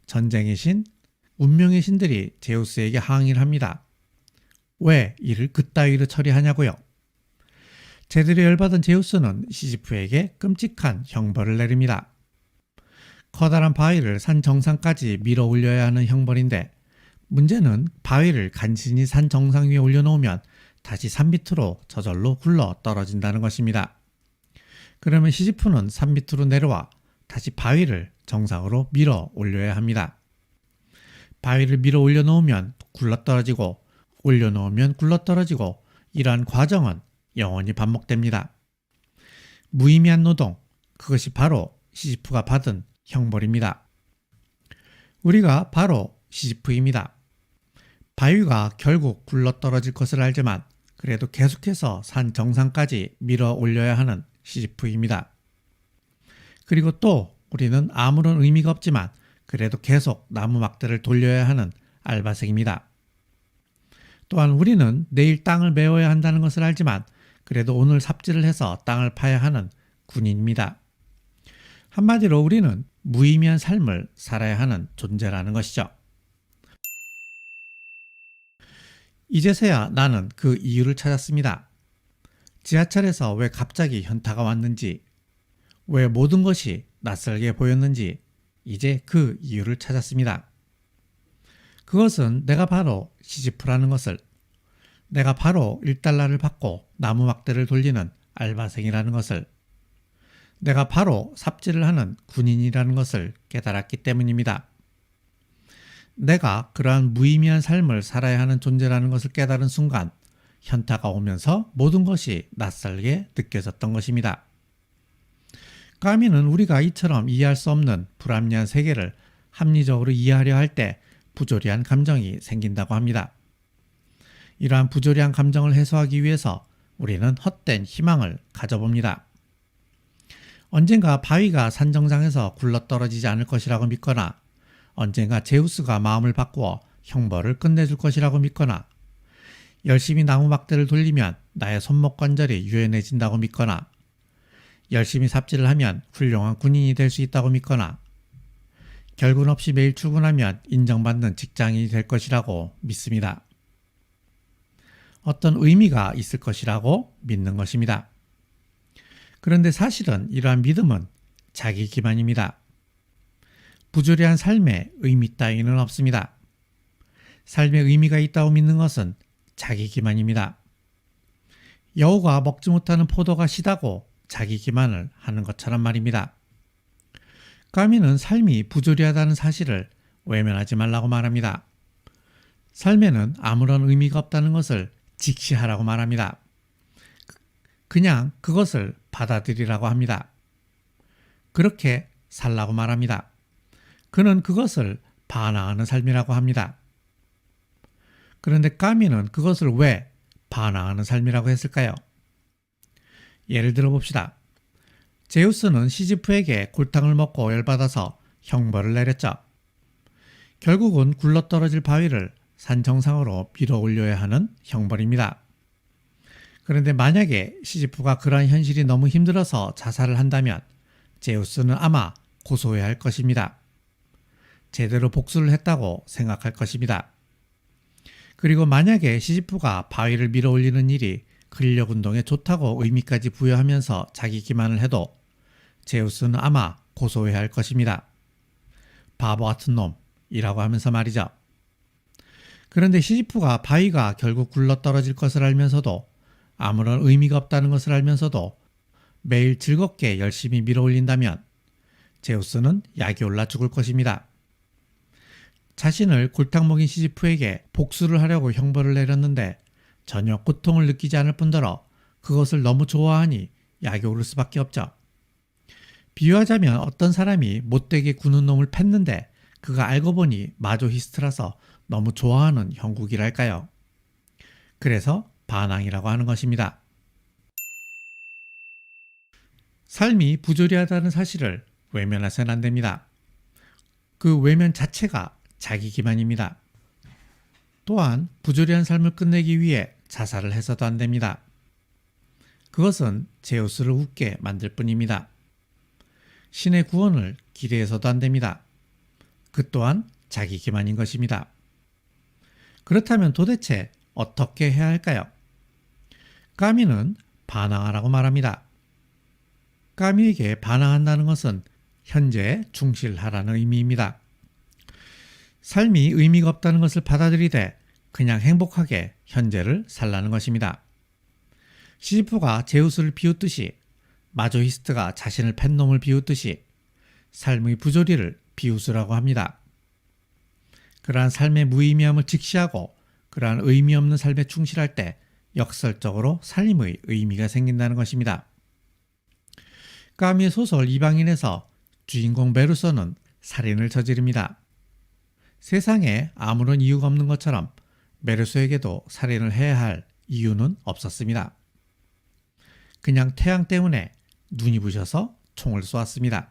전쟁의 신, 운명의 신들이 제우스에게 항의를 합니다. 왜 이를 그따위로 처리하냐고요? 제대로 열받은 제우스는 시지프에게 끔찍한 형벌을 내립니다. 커다란 바위를 산 정상까지 밀어 올려야 하는 형벌인데 문제는 바위를 간신히 산 정상 위에 올려놓으면 다시 산 밑으로 저절로 굴러 떨어진다는 것입니다. 그러면 시지프는 산 밑으로 내려와 다시 바위를 정상으로 밀어 올려야 합니다. 바위를 밀어 올려놓으면 굴러떨어지고 올려놓으면 굴러떨어지고 이러한 과정은 영원히 반복됩니다. 무의미한 노동, 그것이 바로 시지프가 받은 형벌입니다. 우리가 바로 시지프입니다. 바위가 결국 굴러떨어질 것을 알지만 그래도 계속해서 산 정상까지 밀어 올려야 하는 시지프입니다. 그리고 또 우리는 아무런 의미가 없지만 그래도 계속 나무 막대를 돌려야 하는 알바생입니다. 또한 우리는 내일 땅을 메워야 한다는 것을 알지만 그래도 오늘 삽질을 해서 땅을 파야 하는 군인입니다. 한마디로 우리는 무의미한 삶을 살아야 하는 존재라는 것이죠. 이제서야 나는 그 이유를 찾았습니다. 지하철에서 왜 갑자기 현타가 왔는지, 왜 모든 것이 낯설게 보였는지 이제 그 이유를 찾았습니다. 그것은 내가 바로 시지프라는 것을, 내가 바로 1달러를 받고 나무 막대를 돌리는 알바생이라는 것을, 내가 바로 삽질을 하는 군인이라는 것을 깨달았기 때문입니다. 내가 그러한 무의미한 삶을 살아야 하는 존재라는 것을 깨달은 순간 현타가 오면서 모든 것이 낯설게 느껴졌던 것입니다. 까미는 우리가 이처럼 이해할 수 없는 불합리한 세계를 합리적으로 이해하려 할 때 부조리한 감정이 생긴다고 합니다. 이러한 부조리한 감정을 해소하기 위해서 우리는 헛된 희망을 가져봅니다. 언젠가 바위가 산 정상에서 굴러떨어지지 않을 것이라고 믿거나 언젠가 제우스가 마음을 바꾸어 형벌을 끝내줄 것이라고 믿거나 열심히 나무 막대를 돌리면 나의 손목 관절이 유연해진다고 믿거나 열심히 삽질을 하면 훌륭한 군인이 될 수 있다고 믿거나 결근 없이 매일 출근하면 인정받는 직장인이 될 것이라고 믿습니다. 어떤 의미가 있을 것이라고 믿는 것입니다. 그런데 사실은 이러한 믿음은 자기 기만입니다. 부조리한 삶에 의미 따위는 없습니다. 삶에 의미가 있다고 믿는 것은 자기 기만입니다. 여우가 먹지 못하는 포도가 시다고 자기 기만을 하는 것처럼 말입니다. 까미는 삶이 부조리하다는 사실을 외면하지 말라고 말합니다. 삶에는 아무런 의미가 없다는 것을 직시하라고 말합니다. 그냥 그것을 받아들이라고 합니다. 그렇게 살라고 말합니다. 그는 그것을 반항하는 삶이라고 합니다. 그런데 까미는 그것을 왜 반항하는 삶이라고 했을까요? 예를 들어 봅시다. 제우스는 시지프에게 골탕을 먹고 열받아서 형벌을 내렸죠. 결국은 굴러떨어질 바위를 산 정상으로 밀어 올려야 하는 형벌입니다. 그런데 만약에 시지프가 그러한 현실이 너무 힘들어서 자살을 한다면 제우스는 아마 고소해야 할 것입니다. 제대로 복수를 했다고 생각할 것입니다. 그리고 만약에 시지프가 바위를 밀어 올리는 일이 근력 운동에 좋다고 의미까지 부여하면서 자기 기만을 해도 제우스는 아마 고소해야 할 것입니다. 바보 같은 놈이라고 하면서 말이죠. 그런데 시지프가 바위가 결국 굴러떨어질 것을 알면서도, 아무런 의미가 없다는 것을 알면서도 매일 즐겁게 열심히 밀어올린다면 제우스는 약이 올라 죽을 것입니다. 자신을 골탕 먹인 시지프에게 복수를 하려고 형벌을 내렸는데 전혀 고통을 느끼지 않을 뿐더러 그것을 너무 좋아하니 약이 오를 수밖에 없죠. 비유하자면 어떤 사람이 못되게 구는 놈을 팼는데 그가 알고 보니 마조히스트라서 너무 좋아하는 형국이랄까요. 그래서 반항이라고 하는 것입니다. 삶이 부조리하다는 사실을 외면해서는 안 됩니다. 그 외면 자체가 자기 기만입니다. 또한 부조리한 삶을 끝내기 위해 자살을 해서도 안 됩니다. 그것은 제우스를 웃게 만들 뿐입니다. 신의 구원을 기대해서도 안 됩니다. 그 또한 자기 기만인 것입니다. 그렇다면 도대체 어떻게 해야 할까요? 까미는 반항하라고 말합니다. 까미에게 반항한다는 것은 현재에 충실하라는 의미입니다. 삶이 의미가 없다는 것을 받아들이되 그냥 행복하게 현재를 살라는 것입니다. 시지프가 제우스를 비웃듯이 마조히스트가 자신을 팬 놈을 비웃듯이 삶의 부조리를 비웃으라고 합니다. 그러한 삶의 무의미함을 직시하고 그러한 의미 없는 삶에 충실할 때 역설적으로 삶의 의미가 생긴다는 것입니다. 까미의 소설 이방인에서 주인공 메르소는 살인을 저지릅니다. 세상에 아무런 이유가 없는 것처럼 메르소에게도 살인을 해야 할 이유는 없었습니다. 그냥 태양 때문에 눈이 부셔서 총을 쏘았습니다.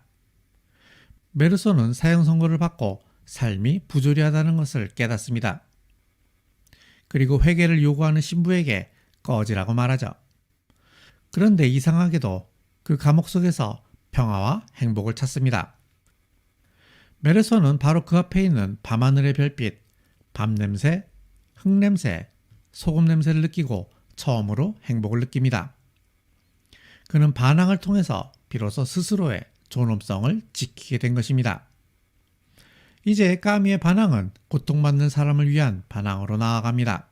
메르소는 사형 선고를 받고 삶이 부조리하다는 것을 깨닫습니다. 그리고 회개를 요구하는 신부에게 꺼지라고 말하죠. 그런데 이상하게도 그 감옥 속에서 평화와 행복을 찾습니다. 메르소는 바로 그 앞에 있는 밤하늘의 별빛, 밤냄새, 흙냄새, 소금 냄새를 느끼고 처음으로 행복을 느낍니다. 그는 반항을 통해서 비로소 스스로의 존엄성을 지키게 된 것입니다. 이제 까미의 반항은 고통받는 사람을 위한 반항으로 나아갑니다.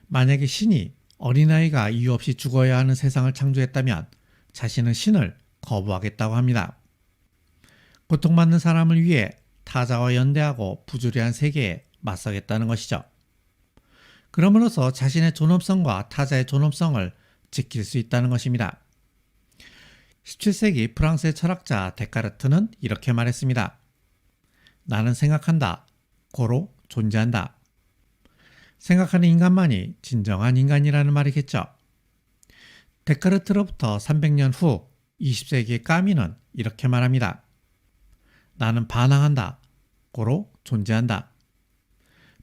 만약에 신이 어린아이가 이유 없이 죽어야 하는 세상을 창조했다면 자신은 신을 거부하겠다고 합니다. 고통받는 사람을 위해 타자와 연대하고 부조리한 세계에 맞서겠다는 것이죠. 그럼으로써 자신의 존엄성과 타자의 존엄성을 지킬 수 있다는 것입니다. 17세기 프랑스의 철학자 데카르트는 이렇게 말했습니다. 나는 생각한다. 고로 존재한다. 생각하는 인간만이 진정한 인간이라는 말이겠죠. 데카르트로부터 300년 후 20세기의 까미는 이렇게 말합니다. 나는 반항한다. 고로 존재한다.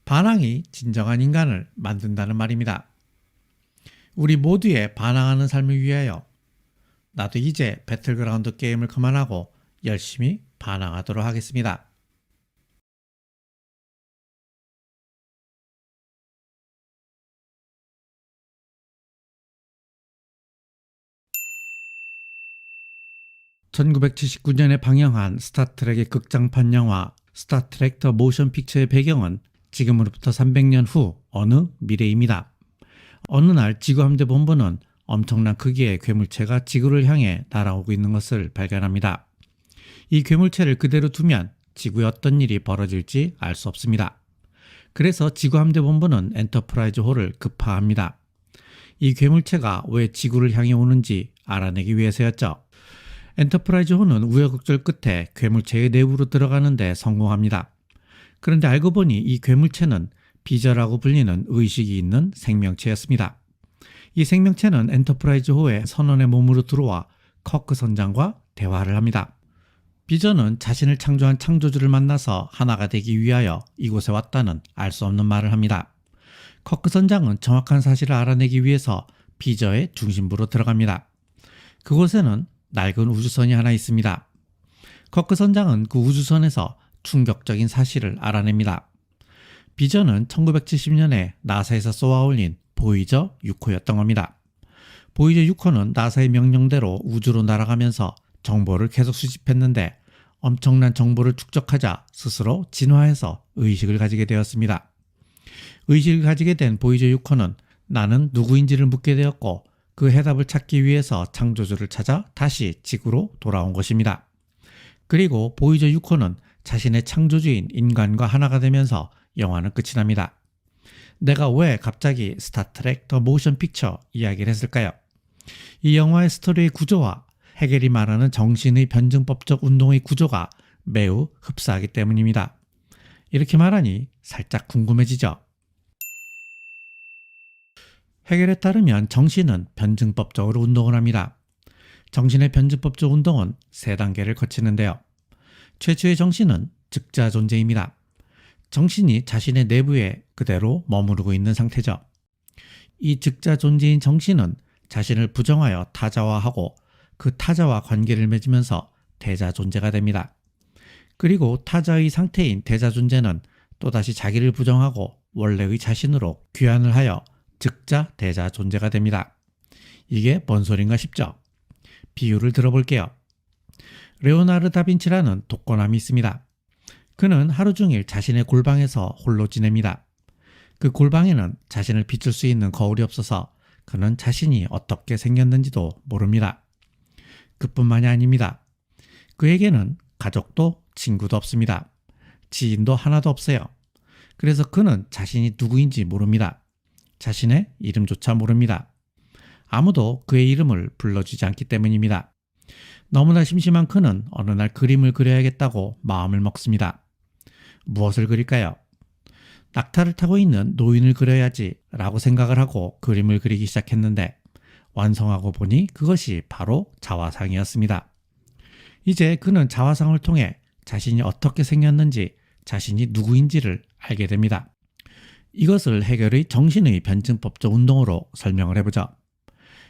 반항이 진정한 인간을 만든다는 말입니다. 우리 모두의 반항하는 삶을 위하여 나도 이제 배틀그라운드 게임을 그만하고 열심히 반항하도록 하겠습니다. (1979년에) 방영한 스타트rek의 극장판 영화 스타트렉 더 모션 픽처의 배경은 지금으로부터 300년 후 어느 미래입니다. 어느 날 지구 함대 본부는 엄청난 크기의 괴물체가 지구를 향해 날아오고 있는 것을 발견합니다. 이 괴물체를 그대로 두면 지구에 어떤 일이 벌어질지 알 수 없습니다. 그래서 지구 함대 본부는 엔터프라이즈 호를 급파합니다. 이 괴물체가 왜 지구를 향해 오는지 알아내기 위해서였죠. 엔터프라이즈 호는 우여곡절 끝에 괴물체의 내부로 들어가는 데 성공합니다. 그런데 알고 보니 이 괴물체는 비저라고 불리는 의식이 있는 생명체였습니다. 이 생명체는 엔터프라이즈 호의 선원의 몸으로 들어와 커크 선장과 대화를 합니다. 비저는 자신을 창조한 창조주를 만나서 하나가 되기 위하여 이곳에 왔다는 알 수 없는 말을 합니다. 커크 선장은 정확한 사실을 알아내기 위해서 비저의 중심부로 들어갑니다. 그곳에는 낡은 우주선이 하나 있습니다. 커크 선장은 그 우주선에서 충격적인 사실을 알아냅니다. 비저는 1970년에 나사에서 쏘아올린 보이저 6호였던 겁니다. 보이저 6호는 나사의 명령대로 우주로 날아가면서 정보를 계속 수집했는데 엄청난 정보를 축적하자 스스로 진화해서 의식을 가지게 되었습니다. 의식을 가지게 된 보이저 유코는 나는 누구인지를 묻게 되었고 그 해답을 찾기 위해서 창조주를 찾아 다시 지구로 돌아온 것입니다. 그리고 보이저 유코는 자신의 창조주인 인간과 하나가 되면서 영화는 끝이 납니다. 내가 왜 갑자기 스타트랙 더 모션 픽처 이야기를 했을까요? 이 영화의 스토리의 구조와 헤겔이 말하는 정신의 변증법적 운동의 구조가 매우 흡사하기 때문입니다. 이렇게 말하니 살짝 궁금해지죠? 헤겔에 따르면 정신은 변증법적으로 운동을 합니다. 정신의 변증법적 운동은 세 단계를 거치는데요. 최초의 정신은 즉자 존재입니다. 정신이 자신의 내부에 그대로 머무르고 있는 상태죠. 이 즉자 존재인 정신은 자신을 부정하여 타자화하고 그 타자와 관계를 맺으면서 대자 존재가 됩니다. 그리고 타자의 상태인 대자 존재는 또다시 자기를 부정하고 원래의 자신으로 귀환을 하여 즉자 대자 존재가 됩니다. 이게 뭔 소린가 싶죠? 비유를 들어볼게요. 레오나르 다빈치라는 독거남이 있습니다. 그는 하루 종일 자신의 골방에서 홀로 지냅니다. 그 골방에는 자신을 비출 수 있는 거울이 없어서 그는 자신이 어떻게 생겼는지도 모릅니다. 그뿐만이 아닙니다. 그에게는 가족도 친구도 없습니다. 지인도 하나도 없어요. 그래서 그는 자신이 누구인지 모릅니다. 자신의 이름조차 모릅니다. 아무도 그의 이름을 불러주지 않기 때문입니다. 너무나 심심한 그는 어느 날 그림을 그려야겠다고 마음을 먹습니다. 무엇을 그릴까요? 낙타를 타고 있는 노인을 그려야지 라고 생각을 하고 그림을 그리기 시작했는데 완성하고 보니 그것이 바로 자화상이었습니다. 이제 그는 자화상을 통해 자신이 어떻게 생겼는지 자신이 누구인지를 알게 됩니다. 이것을 헤겔의 정신의 변증법적 운동으로 설명을 해보죠.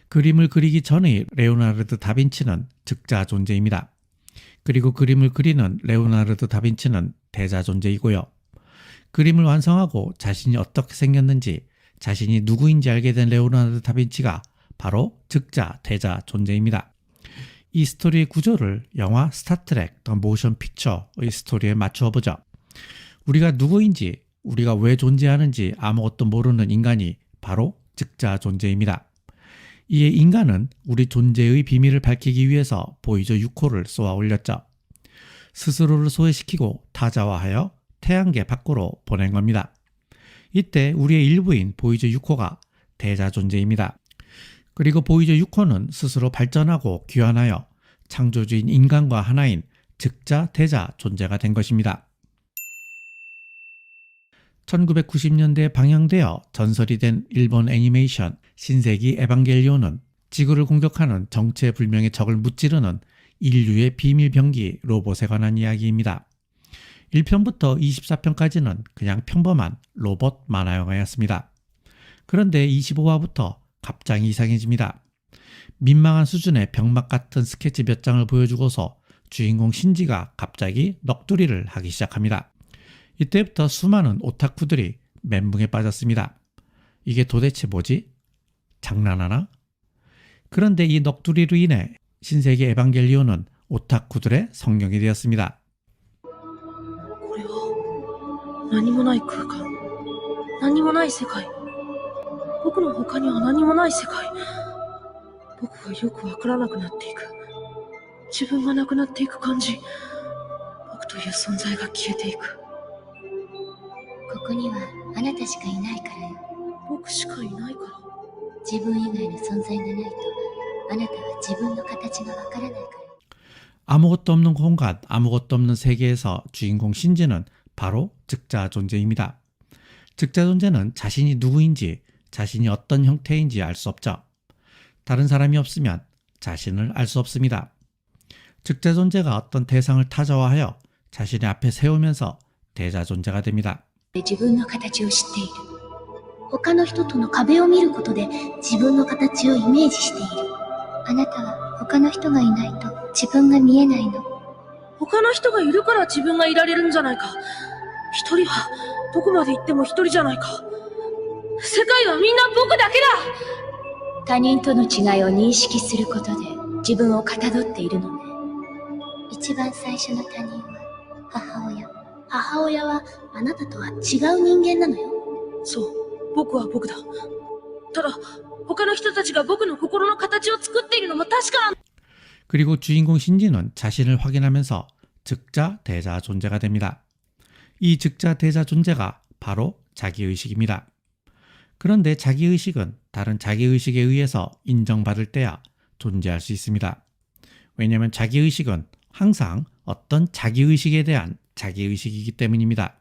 그림을 그리기 전의 레오나르도 다빈치는 즉자 존재입니다. 그리고 그림을 그리는 레오나르도 다빈치는 대자 존재이고요. 그림을 완성하고 자신이 어떻게 생겼는지 자신이 누구인지 알게 된 레오나르도 다빈치가 바로 즉자 대자 존재입니다. 이 스토리의 구조를 영화 스타트랙 더 모션 픽처의 스토리에 맞추어 보죠. 우리가 누구인지 우리가 왜 존재하는지 아무것도 모르는 인간이 바로 즉자 존재입니다. 이에 인간은 우리 존재의 비밀을 밝히기 위해서 보이저 6호를 쏘아 올렸죠. 스스로를 소외시키고 타자화하여 태양계 밖으로 보낸 겁니다. 이때 우리의 일부인 보이저 6호가 대자 존재입니다. 그리고 보이저 6호는 스스로 발전하고 귀환하여 창조주인 인간과 하나인 즉자 대자 존재가 된 것입니다. 1990년대에 방영되어 전설이 된 일본 애니메이션 신세기 에반겔리온은 지구를 공격하는 정체불명의 적을 무찌르는 인류의 비밀병기 로봇에 관한 이야기입니다. 1편부터 24편까지는 그냥 평범한 로봇 만화영화였습니다. 그런데 25화부터 갑자기 이상해집니다. 민망한 수준의 병맛 같은 스케치 몇 장을 보여주고서 주인공 신지가 갑자기 넋두리를 하기 시작합니다. 이때부터 수많은 오타쿠들이 멘붕에 빠졌습니다. 이게 도대체 뭐지? 장난하나? 그런데 이 넋두리로 인해 신세기 에반겔리온은 오타쿠들의 성경이 되었습니다. これは何もない空間、何もない世界。僕の他には何もない世界。僕がよくわからなくなっていく。自分がなくなっていく感じ。僕という存在が消えていく。ここにはあなたしかいないからよ。僕しかいないから。自分以外の存在がないとあなたは自分の形がわからないから。 아무것도 없는 공간, 아무것도 없는 세계에서 주인공 신지는 바로 즉자 존재입니다. 즉자 존재는 자신이 누구인지, 자신이 어떤 형태인지 알 수 없죠. 다른 사람이 없으면 자신을 알 수 없습니다. 즉자 존재가 어떤 대상을 타자화하여 자신의 앞에 세우면서 대자 존재가 됩니다. 自分の形を知っている。他の人との壁を見ることで自分の形をイメージしている。あなたは他の人がいないと自分が見えないの。他の人がいるから自分がいられるんじゃないか。一人はどこまで行っても一人じゃないか。世界はみんな僕だけだ。他人との違いを認識することで自分をかたどっているのね。一番最初の他人は母親。母親はあなたとは違う人間なのよ。そう、僕は僕だ。ただ、他の人たちが僕の心の形を作っているのも確かなんだ。 그리고 주인공 신지는 자신을 확인하면서 즉자 대자 존재가 됩니다. 이 즉자 대자 존재가 바로 자기의식입니다. 그런데 자기의식은 다른 자기의식에 의해서 인정받을 때야 존재할 수 있습니다. 왜냐하면 자기의식은 항상 어떤 자기의식에 대한 자기의식이기 때문입니다.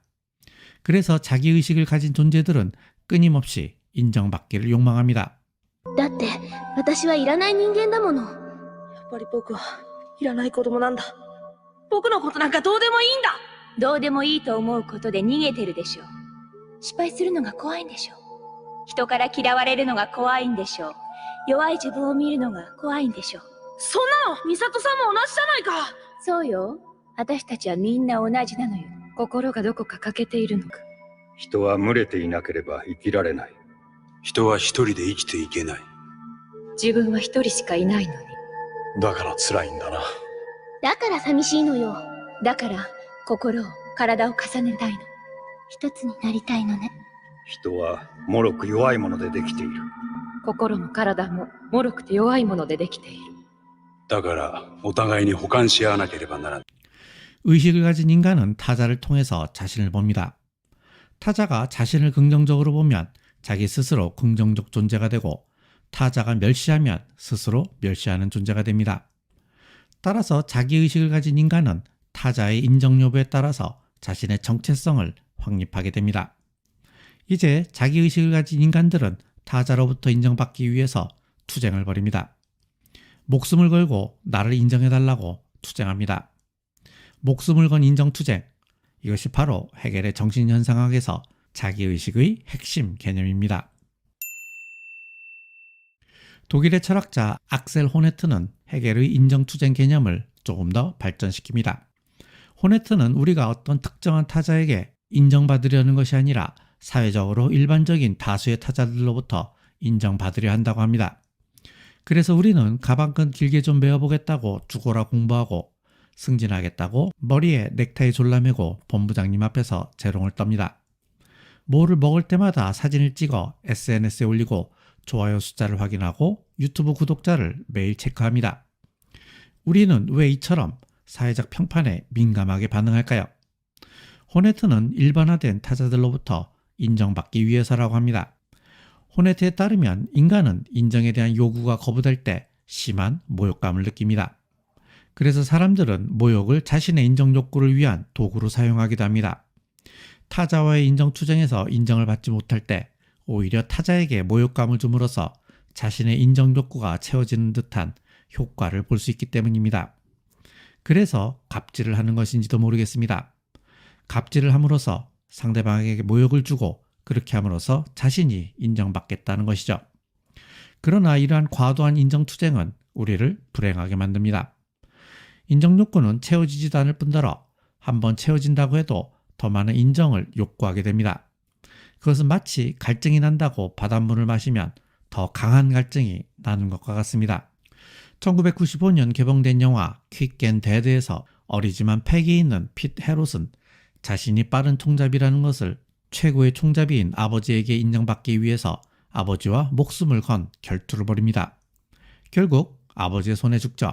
그래서 자기의식을 가진 존재들은 끊임없이 인정받기를 욕망합니다. だって、私はいらない人間だもの。やっぱり僕はいらない子供なんだ。僕のことなんかどうでもいいんだ。どうでもいいと思うことで逃げてるでしょ。失敗するのが怖いんでしょ。人から嫌われるのが怖いんでしょ。弱い自分を見るのが怖いんでしょ。そんなの、美里さんも同じじゃないか。そうよ。私たちはみんな同じなのよ。心がどこか欠けているのか。人は群れていなければ生きられない。人は一人で生きていけない。自分は一人しかいないのに。だから辛いんだな。だから寂しいのよ。だから心を体を重ねたいの。一つになりたいのね。人は脆く弱いものでできている。心も体も脆くて弱いものでできている。だからお互いに補完し合わなければならない。 의식을 가진 인간은 타자를 통해서 자신을 봅니다. 타자가 자신을 긍정적으로 보면 자기 스스로 긍정적 존재가 되고 타자가 멸시하면 스스로 멸시하는 존재가 됩니다. 따라서 자기의식을 가진 인간은 타자의 인정 여부에 따라서 자신의 정체성을 확립하게 됩니다. 이제 자기의식을 가진 인간들은 타자로부터 인정받기 위해서 투쟁을 벌입니다. 목숨을 걸고 나를 인정해달라고 투쟁합니다. 목숨을 건 인정투쟁, 이것이 바로 헤겔의 정신현상학에서 자기의식의 핵심 개념입니다. 독일의 철학자 악셀 호네트는 헤겔의 인정투쟁 개념을 조금 더 발전시킵니다. 호네트는 우리가 어떤 특정한 타자에게 인정받으려는 것이 아니라 사회적으로 일반적인 다수의 타자들로부터 인정받으려 한다고 합니다. 그래서 우리는 가방끈 길게 좀 메어보겠다고 죽어라 공부하고 승진하겠다고 머리에 넥타이 졸라매고 본부장님 앞에서 재롱을 떱니다. 뭐를 먹을 때마다 사진을 찍어 SNS에 올리고 좋아요 숫자를 확인하고 유튜브 구독자를 매일 체크합니다. 우리는 왜 이처럼 사회적 평판에 민감하게 반응할까요? 호네트는 일반화된 타자들로부터 인정받기 위해서라고 합니다. 호네트에 따르면 인간은 인정에 대한 요구가 거부될 때 심한 모욕감을 느낍니다. 그래서 사람들은 모욕을 자신의 인정 욕구를 위한 도구로 사용하기도 합니다. 타자와의 인정 투쟁에서 인정을 받지 못할 때 오히려 타자에게 모욕감을 줌으로써 자신의 인정 욕구가 채워지는 듯한 효과를 볼 수 있기 때문입니다. 그래서 갑질을 하는 것인지도 모르겠습니다. 갑질을 함으로써 상대방에게 모욕을 주고 그렇게 함으로써 자신이 인정받겠다는 것이죠. 그러나 이러한 과도한 인정 투쟁은 우리를 불행하게 만듭니다. 인정 욕구는 채워지지도 않을 뿐더러 한번 채워진다고 해도 더 많은 인정을 욕구하게 됩니다. 그것은 마치 갈증이 난다고 바닷물을 마시면 더 강한 갈증이 나는 것과 같습니다. 1995년 개봉된 영화 퀵 앤 데드에서 어리지만 패기 있는 핏 헤롯은 자신이 빠른 총잡이라는 것을 최고의 총잡이인 아버지에게 인정받기 위해서 아버지와 목숨을 건 결투를 벌입니다. 결국 아버지의 손에 죽죠.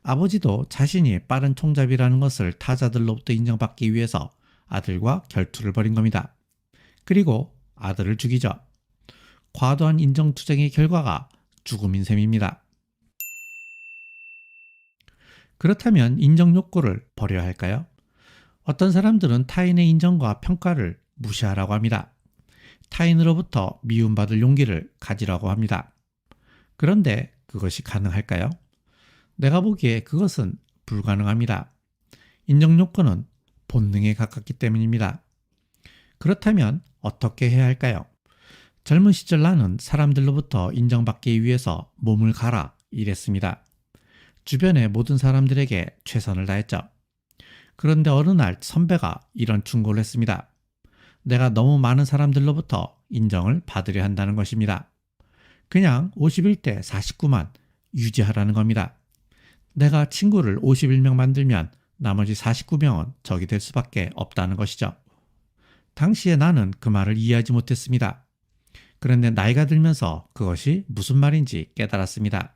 아버지도 자신이 빠른 총잡이라는 것을 타자들로부터 인정받기 위해서 아들과 결투를 벌인 겁니다. 그리고 아들을 죽이죠. 과도한 인정투쟁의 결과가 죽음인 셈입니다. 그렇다면 인정욕구를 버려야 할까요? 어떤 사람들은 타인의 인정과 평가를 무시하라고 합니다. 타인으로부터 미움받을 용기를 가지라고 합니다. 그런데 그것이 가능할까요? 내가 보기에 그것은 불가능합니다. 인정욕구는 본능에 가깝기 때문입니다. 그렇다면 어떻게 해야 할까요? 젊은 시절 나는 사람들로부터 인정받기 위해서 몸을 갈아 일했습니다. 주변의 모든 사람들에게 최선을 다했죠. 그런데 어느 날 선배가 이런 충고를 했습니다. 내가 너무 많은 사람들로부터 인정을 받으려 한다는 것입니다. 그냥 51대 49만 유지하라는 겁니다. 내가 친구를 51명 만들면 나머지 49명은 적이 될 수밖에 없다는 것이죠. 당시에 나는 그 말을 이해하지 못했습니다. 그런데 나이가 들면서 그것이 무슨 말인지 깨달았습니다.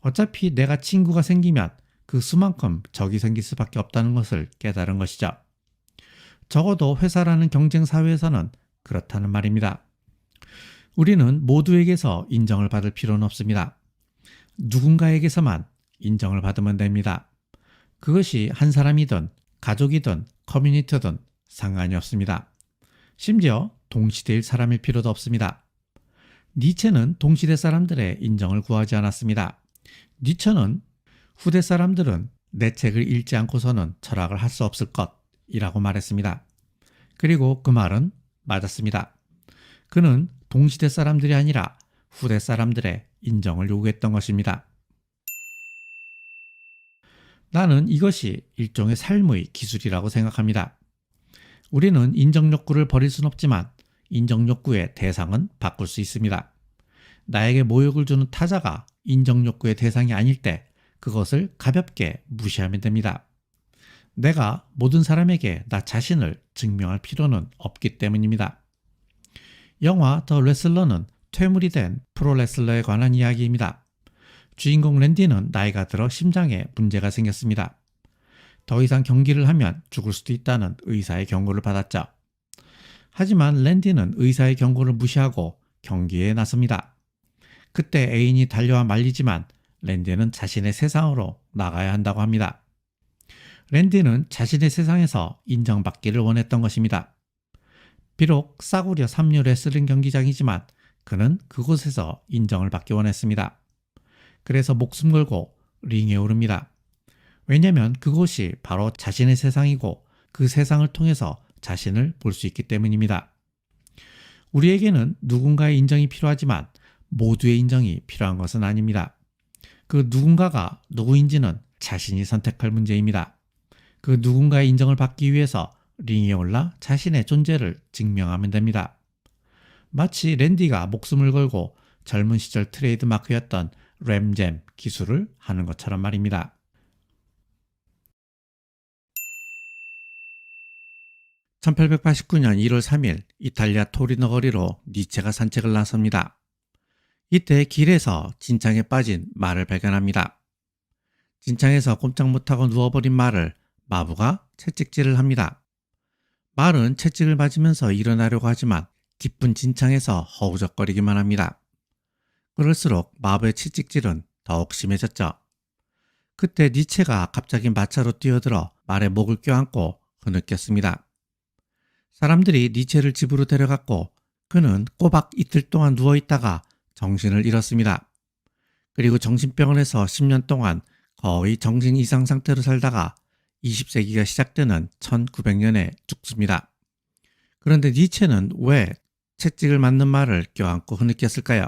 어차피 내가 친구가 생기면 그 수만큼 적이 생길 수밖에 없다는 것을 깨달은 것이죠. 적어도 회사라는 경쟁사회에서는 그렇다는 말입니다. 우리는 모두에게서 인정을 받을 필요는 없습니다. 누군가에게서만 인정을 받으면 됩니다. 그것이 한 사람이든 가족이든 커뮤니티든 상관이 없습니다. 심지어 동시대일 사람일 필요도 없습니다. 니체는 동시대 사람들의 인정을 구하지 않았습니다. 니체는 후대 사람들은 내 책을 읽지 않고서는 철학을 할 수 없을 것이라고 말했습니다. 그리고 그 말은 맞았습니다. 그는 동시대 사람들이 아니라 후대 사람들의 인정을 요구했던 것입니다. 나는 이것이 일종의 삶의 기술이라고 생각합니다. 우리는 인정 욕구를 버릴 순 없지만 인정 욕구의 대상은 바꿀 수 있습니다. 나에게 모욕을 주는 타자가 인정 욕구의 대상이 아닐 때 그것을 가볍게 무시하면 됩니다. 내가 모든 사람에게 나 자신을 증명할 필요는 없기 때문입니다. 영화 더 레슬러는 퇴물이 된 프로레슬러에 관한 이야기입니다. 주인공 랜디는 나이가 들어 심장에 문제가 생겼습니다. 더 이상 경기를 하면 죽을 수도 있다는 의사의 경고를 받았죠. 하지만 랜디는 의사의 경고를 무시하고 경기에 나섭니다. 그때 애인이 달려와 말리지만 랜디는 자신의 세상으로 나가야 한다고 합니다. 랜디는 자신의 세상에서 인정받기를 원했던 것입니다. 비록 싸구려 3류 레슬링 경기장이지만 그는 그곳에서 인정을 받기 원했습니다. 그래서 목숨 걸고 링에 오릅니다. 왜냐하면 그곳이 바로 자신의 세상이고 그 세상을 통해서 자신을 볼 수 있기 때문입니다. 우리에게는 누군가의 인정이 필요하지만 모두의 인정이 필요한 것은 아닙니다. 그 누군가가 누구인지는 자신이 선택할 문제입니다. 그 누군가의 인정을 받기 위해서 링에 올라 자신의 존재를 증명하면 됩니다. 마치 랜디가 목숨을 걸고 젊은 시절 트레이드 마크였던 램잼 기술을 하는 것처럼 말입니다. (1889년 1월 3일) 이탈리아 토리노 거리로 니체가 산책을 나섭니다. 이때 길에서 진창에 빠진 말을 발견합니다. 진창에서 꼼짝 못하고 누워버린 말을 마부가 채찍질을 합니다. 말은 채찍을 맞으면서 일어나려고 하지만 깊은 진창에서 허우적거리기만 합니다. 그럴수록 마부의 채찍질은 더욱 심해졌죠. 그때 니체가 갑자기 마차로 뛰어들어 말의 목을 껴안고 흐느꼈습니다. 사람들이 니체를 집으로 데려갔고 그는 꼬박 이틀 동안 누워있다가 정신을 잃었습니다. 그리고 정신병원에서 10년 동안 거의 정신 이상 상태로 살다가 20세기가 시작되는 1900년에 죽습니다. 그런데 니체는 왜 채찍을 맞는 말을 껴안고 흐느꼈을까요?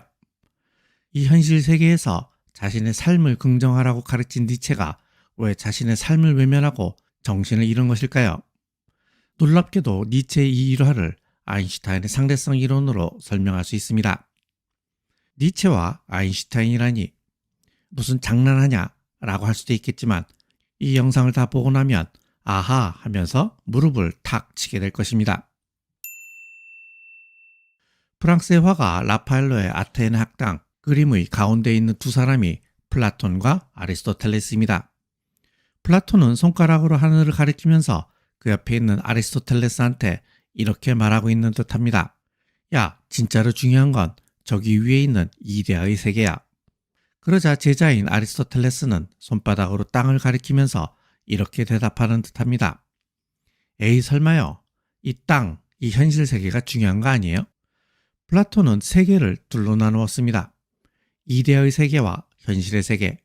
이 현실 세계에서 자신의 삶을 긍정하라고 가르친 니체가 왜 자신의 삶을 외면하고 정신을 잃은 것일까요? 놀랍게도 니체의 이 일화를 아인슈타인의 상대성 이론으로 설명할 수 있습니다. 니체와 아인슈타인이라니 무슨 장난하냐 라고 할 수도 있겠지만 이 영상을 다 보고 나면 아하 하면서 무릎을 탁 치게 될 것입니다. 프랑스의 화가 라파엘로의 아테네 학당 그림의 가운데 있는 두 사람이 플라톤과 아리스토텔레스입니다. 플라톤은 손가락으로 하늘을 가리키면서 그 옆에 있는 아리스토텔레스한테 이렇게 말하고 있는 듯합니다. 야, 진짜로 중요한 건 저기 위에 있는 이데아의 세계야. 그러자 제자인 아리스토텔레스는 손바닥으로 땅을 가리키면서 이렇게 대답하는 듯합니다. 에이 설마요. 이 땅, 이 현실 세계가 중요한 거 아니에요? 플라톤은 세계를 둘로 나누었습니다. 이데아의 세계와 현실의 세계.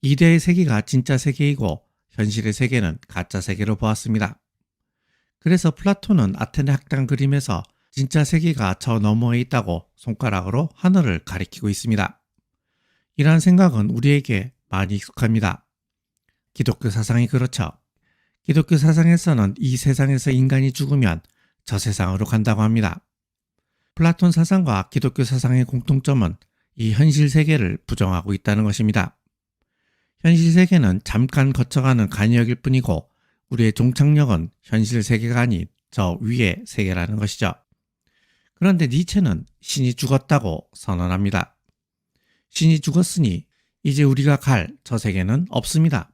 이데아의 세계가 진짜 세계이고 현실의 세계는 가짜 세계로 보았습니다. 그래서 플라톤은 아테네 학당 그림에서 진짜 세계가 저 너머에 있다고 손가락으로 하늘을 가리키고 있습니다. 이러한 생각은 우리에게 많이 익숙합니다. 기독교 사상이 그렇죠. 기독교 사상에서는 이 세상에서 인간이 죽으면 저 세상으로 간다고 합니다. 플라톤 사상과 기독교 사상의 공통점은 이 현실 세계를 부정하고 있다는 것입니다. 현실 세계는 잠깐 거쳐가는 간이역일 뿐이고 우리의 종착역은 현실 세계가 아닌 저 위의 세계라는 것이죠. 그런데 니체는 신이 죽었다고 선언합니다. 신이 죽었으니 이제 우리가 갈 저 세계는 없습니다.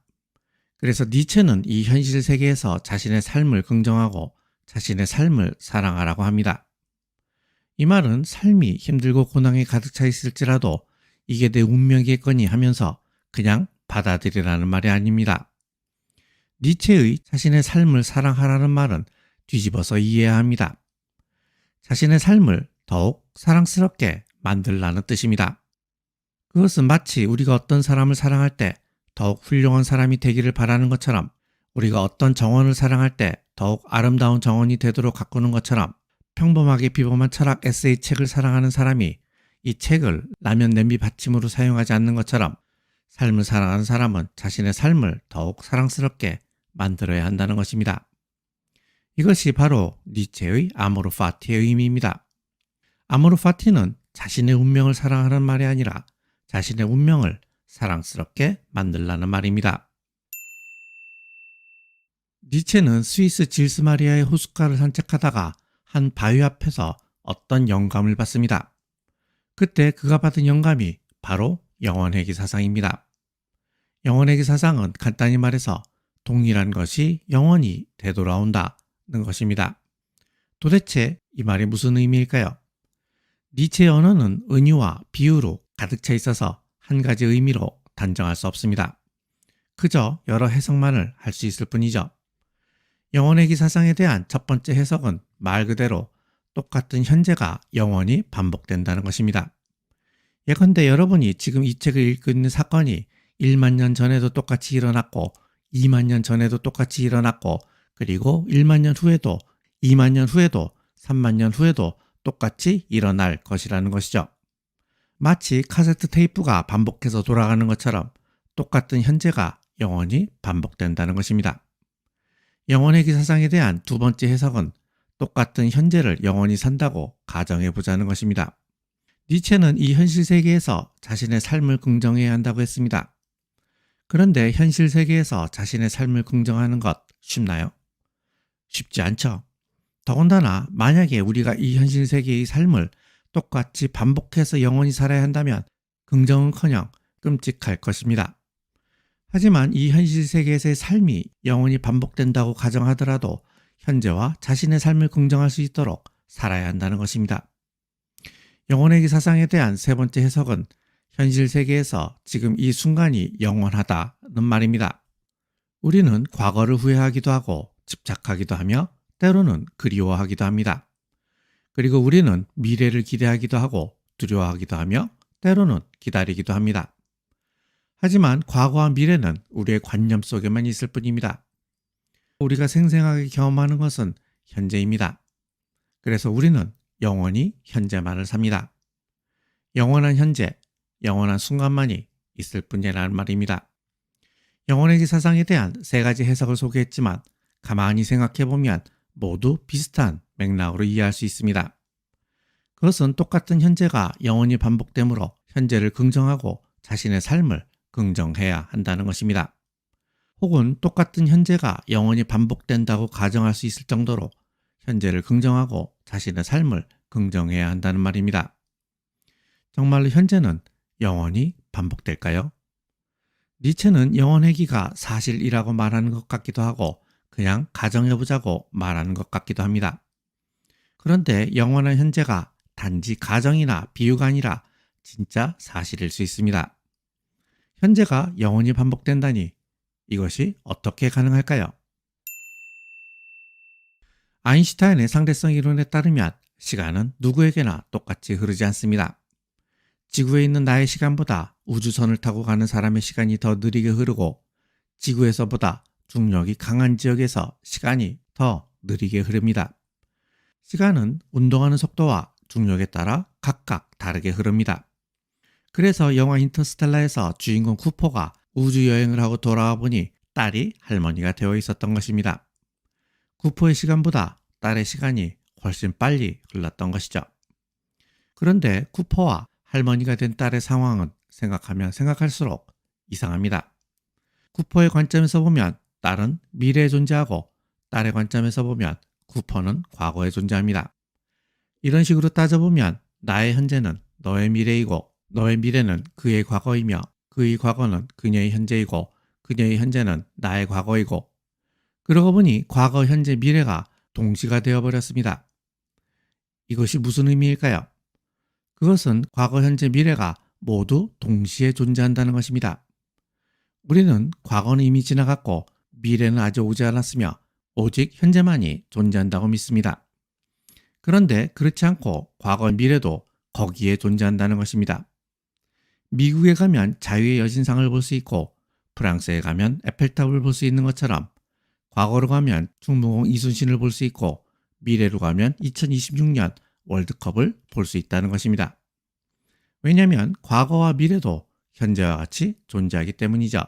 그래서 니체는 이 현실 세계에서 자신의 삶을 긍정하고 자신의 삶을 사랑하라고 합니다. 이 말은 삶이 힘들고 고난에 가득 차 있을지라도 이게 내 운명이겠거니 하면서 그냥 받아들이라는 말이 아닙니다. 니체의 자신의 삶을 사랑하라는 말은 뒤집어서 이해해야 합니다. 자신의 삶을 더욱 사랑스럽게 만들라는 뜻입니다. 그것은 마치 우리가 어떤 사람을 사랑할 때 더욱 훌륭한 사람이 되기를 바라는 것처럼, 우리가 어떤 정원을 사랑할 때 더욱 아름다운 정원이 되도록 가꾸는 것처럼, 평범하게 비범한 철학 에세이 책을 사랑하는 사람이 이 책을 라면 냄비 받침으로 사용하지 않는 것처럼, 삶을 사랑하는 사람은 자신의 삶을 더욱 사랑스럽게 만들어야 한다는 것입니다. 이것이 바로 니체의 아모르 파티의 의미입니다. 아모르 파티는 자신의 운명을 사랑하는 말이 아니라 자신의 운명을 사랑스럽게 만들라는 말입니다. 니체는 스위스 질스마리아의 호숫가를 산책하다가 한 바위 앞에서 어떤 영감을 받습니다. 그때 그가 받은 영감이 바로 영원회귀 사상입니다. 영원회귀 사상은 간단히 말해서 동일한 것이 영원히 되돌아온다는 것입니다. 도대체 이 말이 무슨 의미일까요? 니체의 언어는 은유와 비유로 가득 차 있어서 한 가지 의미로 단정할 수 없습니다. 그저 여러 해석만을 할 수 있을 뿐이죠. 영원회귀 사상에 대한 첫 번째 해석은 말 그대로 똑같은 현재가 영원히 반복된다는 것입니다. 예컨대 여러분이 지금 이 책을 읽고 있는 사건이 1만 년 전에도 똑같이 일어났고 2만 년 전에도 똑같이 일어났고 그리고 1만 년 후에도 2만 년 후에도 3만 년 후에도 똑같이 일어날 것이라는 것이죠. 마치 카세트 테이프가 반복해서 돌아가는 것처럼 똑같은 현재가 영원히 반복된다는 것입니다. 영원회귀 사상에 대한 두 번째 해석은 똑같은 현재를 영원히 산다고 가정해 보자는 것입니다. 니체는 이 현실 세계에서 자신의 삶을 긍정해야 한다고 했습니다. 그런데 현실 세계에서 자신의 삶을 긍정하는 것 쉽나요? 쉽지 않죠. 더군다나 만약에 우리가 이 현실 세계의 삶을 똑같이 반복해서 영원히 살아야 한다면 긍정은커녕 끔찍할 것입니다. 하지만 이 현실 세계에서의 삶이 영원히 반복된다고 가정하더라도 현재와 자신의 삶을 긍정할 수 있도록 살아야 한다는 것입니다. 영원회귀 사상에 대한 세 번째 해석은 현실 세계에서 지금 이 순간이 영원하다는 말입니다. 우리는 과거를 후회하기도 하고 집착하기도 하며 때로는 그리워하기도 합니다. 그리고 우리는 미래를 기대하기도 하고 두려워하기도 하며 때로는 기다리기도 합니다. 하지만 과거와 미래는 우리의 관념 속에만 있을 뿐입니다. 우리가 생생하게 경험하는 것은 현재입니다. 그래서 우리는 영원히 현재만을 삽니다. 영원한 현재, 영원한 순간만이 있을 뿐이라는 말입니다. 영원회귀 사상에 대한 세 가지 해석을 소개했지만 가만히 생각해보면 모두 비슷한 맥락으로 이해할 수 있습니다. 그것은 똑같은 현재가 영원히 반복되므로 현재를 긍정하고 자신의 삶을 긍정해야 한다는 것입니다. 혹은 똑같은 현재가 영원히 반복된다고 가정할 수 있을 정도로 현재를 긍정하고 자신의 삶을 긍정해야 한다는 말입니다. 정말로 현재는 영원히 반복될까요? 니체는 영원회귀가 사실이라고 말하는 것 같기도 하고 그냥 가정해보자고 말하는 것 같기도 합니다. 그런데 영원한 현재가 단지 가정이나 비유가 아니라 진짜 사실일 수 있습니다. 현재가 영원히 반복된다니 이것이 어떻게 가능할까요? 아인슈타인의 상대성 이론에 따르면 시간은 누구에게나 똑같이 흐르지 않습니다. 지구에 있는 나의 시간보다 우주선을 타고 가는 사람의 시간이 더 느리게 흐르고 지구에서보다 중력이 강한 지역에서 시간이 더 느리게 흐릅니다. 시간은 운동하는 속도와 중력에 따라 각각 다르게 흐릅니다. 그래서 영화 인터스텔라에서 주인공 쿠퍼가 우주여행을 하고 돌아와 보니 딸이 할머니가 되어 있었던 것입니다. 쿠퍼의 시간보다 딸의 시간이 훨씬 빨리 흘렀던 것이죠. 그런데 쿠퍼와 할머니가 된 딸의 상황은 생각하면 생각할수록 이상합니다. 쿠퍼의 관점에서 보면 딸은 미래에 존재하고 딸의 관점에서 보면 쿠퍼는 과거에 존재합니다. 이런 식으로 따져보면 나의 현재는 너의 미래이고 너의 미래는 그의 과거이며 그의 과거는 그녀의 현재이고 그녀의 현재는 나의 과거이고 그러고 보니 과거, 현재, 미래가 동시가 되어버렸습니다. 이것이 무슨 의미일까요? 그것은 과거, 현재, 미래가 모두 동시에 존재한다는 것입니다. 우리는 과거는 이미 지나갔고 미래는 아직 오지 않았으며 오직 현재만이 존재한다고 믿습니다. 그런데 그렇지 않고 과거, 미래도 거기에 존재한다는 것입니다. 미국에 가면 자유의 여신상을 볼 수 있고 프랑스에 가면 에펠탑을 볼 수 있는 것처럼 과거로 가면 충무공 이순신을 볼 수 있고 미래로 가면 2026년 월드컵을 볼 수 있다는 것입니다. 왜냐하면 과거와 미래도 현재와 같이 존재하기 때문이죠.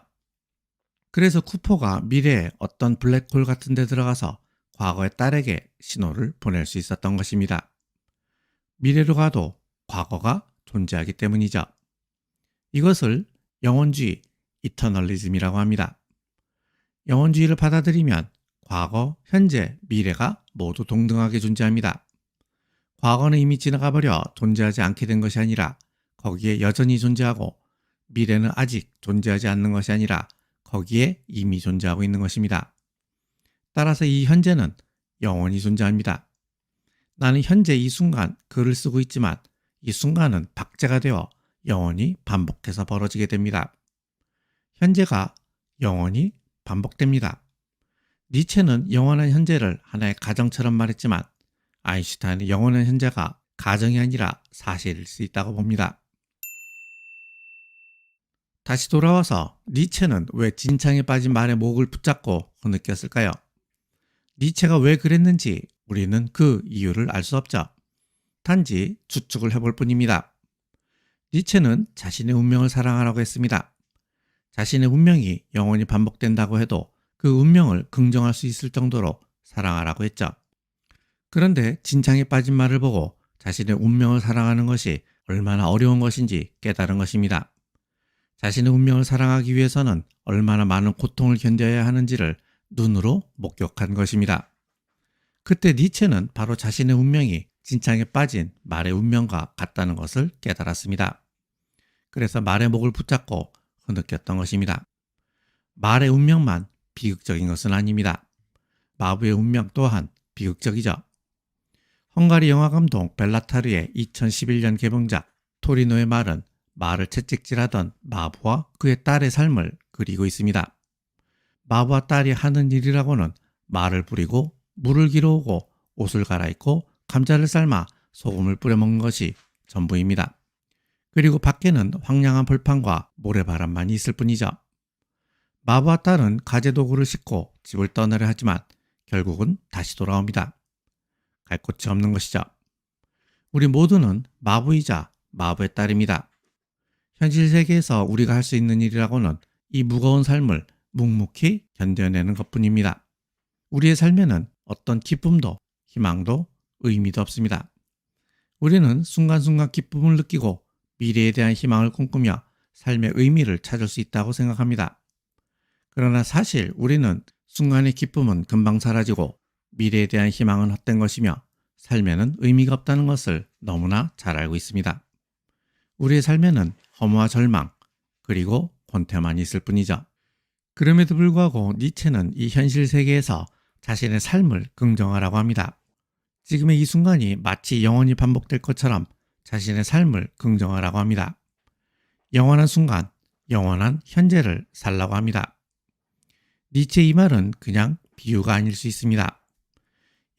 그래서 쿠퍼가 미래에 어떤 블랙홀 같은 데 들어가서 과거의 딸에게 신호를 보낼 수 있었던 것입니다. 미래로 가도 과거가 존재하기 때문이죠. 이것을 영원주의, 이터널리즘이라고 합니다. 영원주의를 받아들이면 과거, 현재, 미래가 모두 동등하게 존재합니다. 과거는 이미 지나가 버려 존재하지 않게 된 것이 아니라 거기에 여전히 존재하고 미래는 아직 존재하지 않는 것이 아니라 거기에 이미 존재하고 있는 것입니다. 따라서 이 현재는 영원히 존재합니다. 나는 현재 이 순간 글을 쓰고 있지만 이 순간은 박제가 되어 영원히 반복해서 벌어지게 됩니다. 현재가 영원히 반복됩니다. 니체는 영원한 현재를 하나의 가정처럼 말했지만 아인슈타인은 영원한 현재가 가정이 아니라 사실일 수 있다고 봅니다. 다시 돌아와서 니체는 왜 진창에 빠진 말의 목을 붙잡고 흐느꼈을까요? 니체가 왜 그랬는지 우리는 그 이유를 알 수 없죠. 단지 추측을 해볼 뿐입니다. 니체는 자신의 운명을 사랑하라고 했습니다. 자신의 운명이 영원히 반복된다고 해도 그 운명을 긍정할 수 있을 정도로 사랑하라고 했죠. 그런데 진창에 빠진 말을 보고 자신의 운명을 사랑하는 것이 얼마나 어려운 것인지 깨달은 것입니다. 자신의 운명을 사랑하기 위해서는 얼마나 많은 고통을 견뎌야 하는지를 눈으로 목격한 것입니다. 그때 니체는 바로 자신의 운명이 진창에 빠진 말의 운명과 같다는 것을 깨달았습니다. 그래서 말의 목을 붙잡고 흐느꼈던 것입니다. 말의 운명만 비극적인 것은 아닙니다. 마부의 운명 또한 비극적이죠. 헝가리 영화감독 벨라타르의 2011년 개봉작 토리노의 말은 말을 채찍질하던 마부와 그의 딸의 삶을 그리고 있습니다. 마부와 딸이 하는 일이라고는 말을 부리고 물을 길어오고 옷을 갈아입고 감자를 삶아 소금을 뿌려 먹는 것이 전부입니다. 그리고 밖에는 황량한 벌판과 모래바람만 있을 뿐이죠. 마부와 딸은 가재도구를 싣고 집을 떠나려 하지만 결국은 다시 돌아옵니다. 갈 곳이 없는 것이죠. 우리 모두는 마부이자 마부의 딸입니다. 현실 세계에서 우리가 할 수 있는 일이라고는 이 무거운 삶을 묵묵히 견뎌내는 것뿐입니다. 우리의 삶에는 어떤 기쁨도 희망도 의미도 없습니다. 우리는 순간순간 기쁨을 느끼고 미래에 대한 희망을 꿈꾸며 삶의 의미를 찾을 수 있다고 생각합니다. 그러나 사실 우리는 순간의 기쁨은 금방 사라지고 미래에 대한 희망은 헛된 것이며 삶에는 의미가 없다는 것을 너무나 잘 알고 있습니다. 우리의 삶에는 허무와 절망 그리고 권태만 있을 뿐이죠. 그럼에도 불구하고 니체는 이 현실 세계에서 자신의 삶을 긍정하라고 합니다. 지금의 이 순간이 마치 영원히 반복될 것처럼 자신의 삶을 긍정하라고 합니다. 영원한 순간, 영원한 현재를 살라고 합니다. 니체의 이 말은 그냥 비유가 아닐 수 있습니다.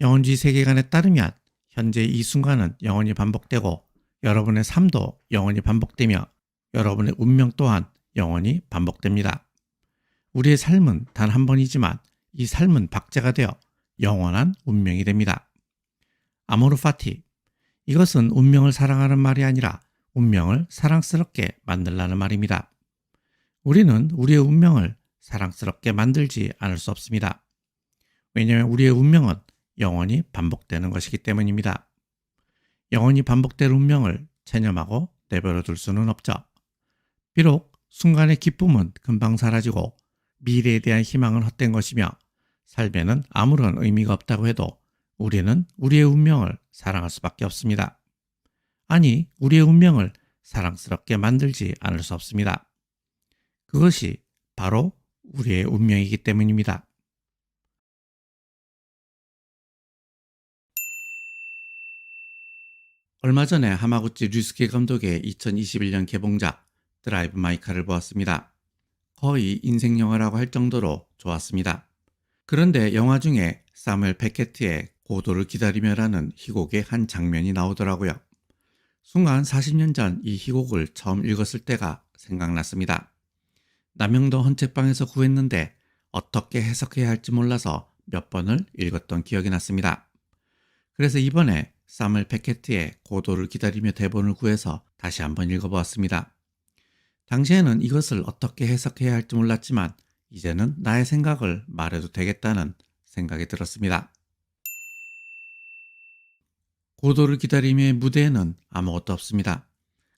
영혼주의 세계관에 따르면 현재 이 순간은 영원히 반복되고 여러분의 삶도 영원히 반복되며 여러분의 운명 또한 영원히 반복됩니다. 우리의 삶은 단 한 번이지만 이 삶은 박제가 되어 영원한 운명이 됩니다. 아모르 파티, 이것은 운명을 사랑하는 말이 아니라 운명을 사랑스럽게 만들라는 말입니다. 우리는 우리의 운명을 사랑스럽게 만들지 않을 수 없습니다. 왜냐하면 우리의 운명은 영원히 반복되는 것이기 때문입니다. 영원히 반복될 운명을 체념하고 내버려 둘 수는 없죠. 비록 순간의 기쁨은 금방 사라지고 미래에 대한 희망은 헛된 것이며 삶에는 아무런 의미가 없다고 해도 우리는 우리의 운명을 사랑할 수밖에 없습니다. 아니, 우리의 운명을 사랑스럽게 만들지 않을 수 없습니다. 그것이 바로 우리의 운명이기 때문입니다. 얼마 전에 하마구치 류스케 감독의 2021년 개봉작 드라이브 마이 카를 보았습니다. 거의 인생 영화라고 할 정도로 좋았습니다. 그런데 영화 중에 사무엘 베케트의 고도를 기다리며라는 희곡의 한 장면이 나오더라고요. 순간 40년 전 이 희곡을 처음 읽었을 때가 생각났습니다. 남영도 헌책방에서 구했는데 어떻게 해석해야 할지 몰라서 몇 번을 읽었던 기억이 났습니다. 그래서 이번에 사무엘 베케트의 고도를 기다리며 대본을 구해서 다시 한번 읽어보았습니다. 당시에는 이것을 어떻게 해석해야 할지 몰랐지만 이제는 나의 생각을 말해도 되겠다는 생각이 들었습니다. 고도를 기다리며의 무대에는 아무것도 없습니다.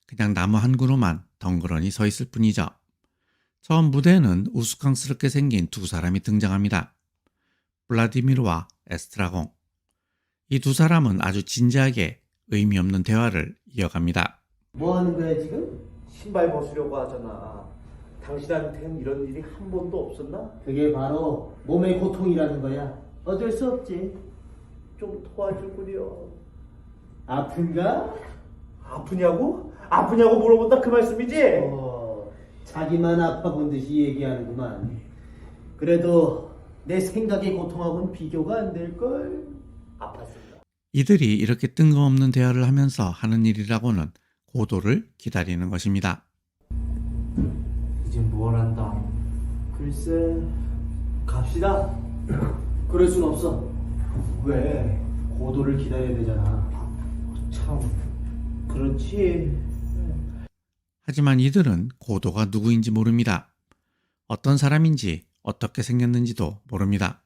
그냥 나무 한 그루만 덩그러니 서 있을 뿐이죠. 처음 무대에는 우스꽝스럽게 생긴 두 사람이 등장합니다. 블라디미르와 에스트라공. 이 두 사람은 아주 진지하게 의미 없는 대화를 이어갑니다. 뭐 하는 거야 지금? 신발 벗으려고 하잖아. 당신한테는 이런 일이 한 번도 없었나? 그게 바로 몸의 고통이라는 거야. 어쩔 수 없지. 좀 도와주구려. 아픈가? 아프냐고? 아프냐고 물어본다 그 말씀이지? 자기만 아파 본 듯이 얘기하는구만. 그래도 내 생각의 고통하고는 비교가 안 될걸? 아팠습니다. 이들이 이렇게 뜬금없는 대화를 하면서 하는 일이라고는 고도를 기다리는 것입니다. 이제 뭘 한다? 글쎄, 갑시다. 그럴 순 없어. 왜? 고도를 기다려야 되잖아. 참, 그렇지. 하지만 이들은 고도가 누구인지 모릅니다. 어떤 사람인지 어떻게 생겼는지도 모릅니다.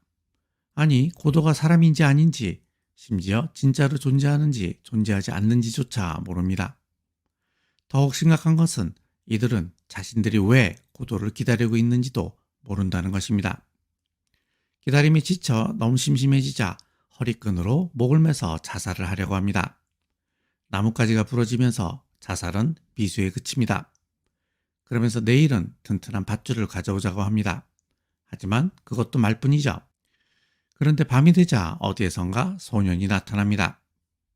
아니, 고도가 사람인지 아닌지, 심지어 진짜로 존재하는지 존재하지 않는지조차 모릅니다. 더욱 심각한 것은 이들은 자신들이 왜 고도를 기다리고 있는지도 모른다는 것입니다. 기다림이 지쳐 너무 심심해지자 허리끈으로 목을 매서 자살을 하려고 합니다. 나뭇가지가 부러지면서 자살은 비수에 그칩니다. 그러면서 내일은 튼튼한 밧줄을 가져오자고 합니다. 하지만 그것도 말뿐이죠. 그런데 밤이 되자 어디에선가 소년이 나타납니다.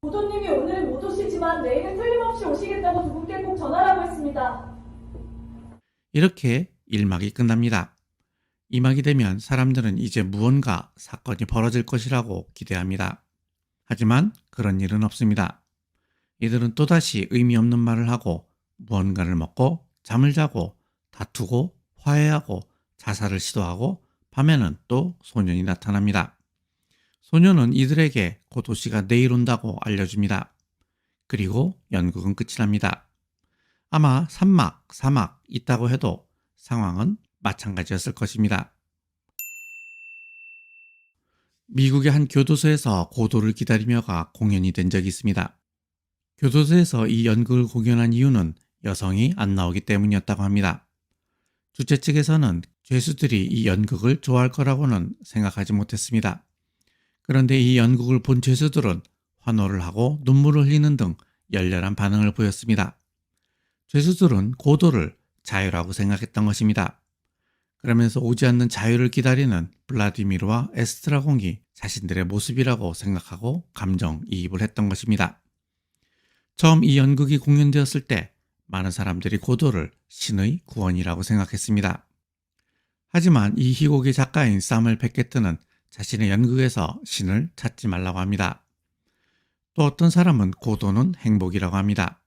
고도님이 오늘은 못 오시지만 내일은 틀림없이 오시겠다고 두 분께 꼭 전하라고 했습니다. 이렇게 1막이 끝납니다. 2막이 되면 사람들은 이제 무언가 사건이 벌어질 것이라고 기대합니다. 하지만 그런 일은 없습니다. 이들은 또다시 의미 없는 말을 하고 무언가를 먹고 잠을 자고 다투고 화해하고 자살을 시도하고 밤에는 또 소년이 나타납니다. 소년은 이들에게 고도씨가 내일 온다고 알려줍니다. 그리고 연극은 끝이 납니다. 아마 3막, 4막 있다고 해도 상황은 마찬가지였을 것입니다. 미국의 한 교도소에서 고도를 기다리며가 공연이 된 적이 있습니다. 교도소에서 이 연극을 공연한 이유는 여성이 안 나오기 때문이었다고 합니다. 주최 측에서는 죄수들이 이 연극을 좋아할 거라고는 생각하지 못했습니다. 그런데 이 연극을 본 죄수들은 환호를 하고 눈물을 흘리는 등 열렬한 반응을 보였습니다. 죄수들은 고도를 자유라고 생각했던 것입니다. 그러면서 오지 않는 자유를 기다리는 블라디미르와 에스트라공이 자신들의 모습이라고 생각하고 감정이입을 했던 것입니다. 처음 이 연극이 공연되었을 때 많은 사람들이 고도를 신의 구원이라고 생각했습니다. 하지만 이 희곡의 작가인 사무엘 베케트는 자신의 연극에서 신을 찾지 말라고 합니다. 또 어떤 사람은 고도는 행복이라고 합니다.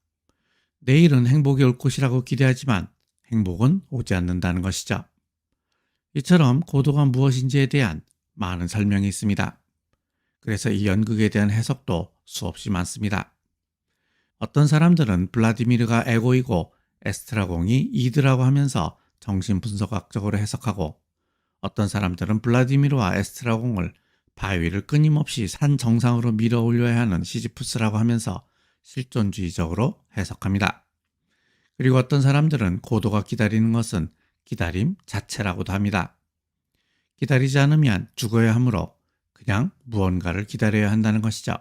내일은 행복이 올 것이라고 기대하지만 행복은 오지 않는다는 것이죠. 이처럼 고도가 무엇인지에 대한 많은 설명이 있습니다. 그래서 이 연극에 대한 해석도 수없이 많습니다. 어떤 사람들은 블라디미르가 에고이고 에스트라공이 이드라고 하면서 정신분석학적으로 해석하고, 어떤 사람들은 블라디미르와 에스트라공을 바위를 끊임없이 산 정상으로 밀어 올려야 하는 시지푸스라고 하면서 실존주의적으로 해석합니다. 그리고 어떤 사람들은 고도가 기다리는 것은 기다림 자체라고도 합니다. 기다리지 않으면 죽어야 하므로 그냥 무언가를 기다려야 한다는 것이죠.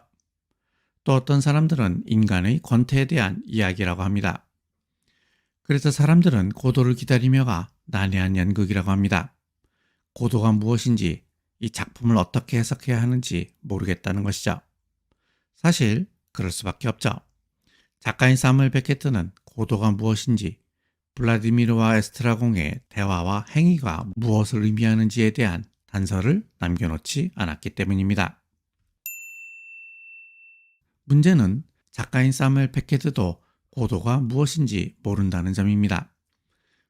또 어떤 사람들은 인간의 권태에 대한 이야기라고 합니다. 그래서 사람들은 고도를 기다리며가 난해한 연극이라고 합니다. 고도가 무엇인지, 이 작품을 어떻게 해석해야 하는지 모르겠다는 것이죠. 사실 그럴 수밖에 없죠. 작가인 사무엘 베케트는 고도가 무엇인지, 블라디미르와 에스트라공의 대화와 행위가 무엇을 의미하는지에 대한 단서를 남겨놓지 않았기 때문입니다. 문제는 작가인 사무엘 베케트도 고도가 무엇인지 모른다는 점입니다.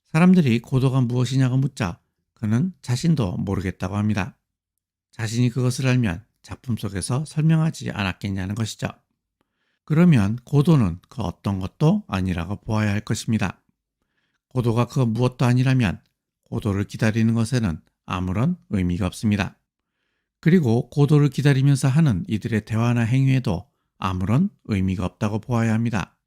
사람들이 고도가 무엇이냐고 묻자 그는 자신도 모르겠다고 합니다. 자신이 그것을 알면 작품 속에서 설명하지 않았겠냐는 것이죠. 그러면 고도는 그 어떤 것도 아니라고 보아야 할 것입니다. 고도가 그 무엇도 아니라면 고도를 기다리는 것에는 아무런 의미가 없습니다. 그리고 고도를 기다리면서 하는 이들의 대화나 행위에도 아무런 의미가 없다고 보아야 합니다.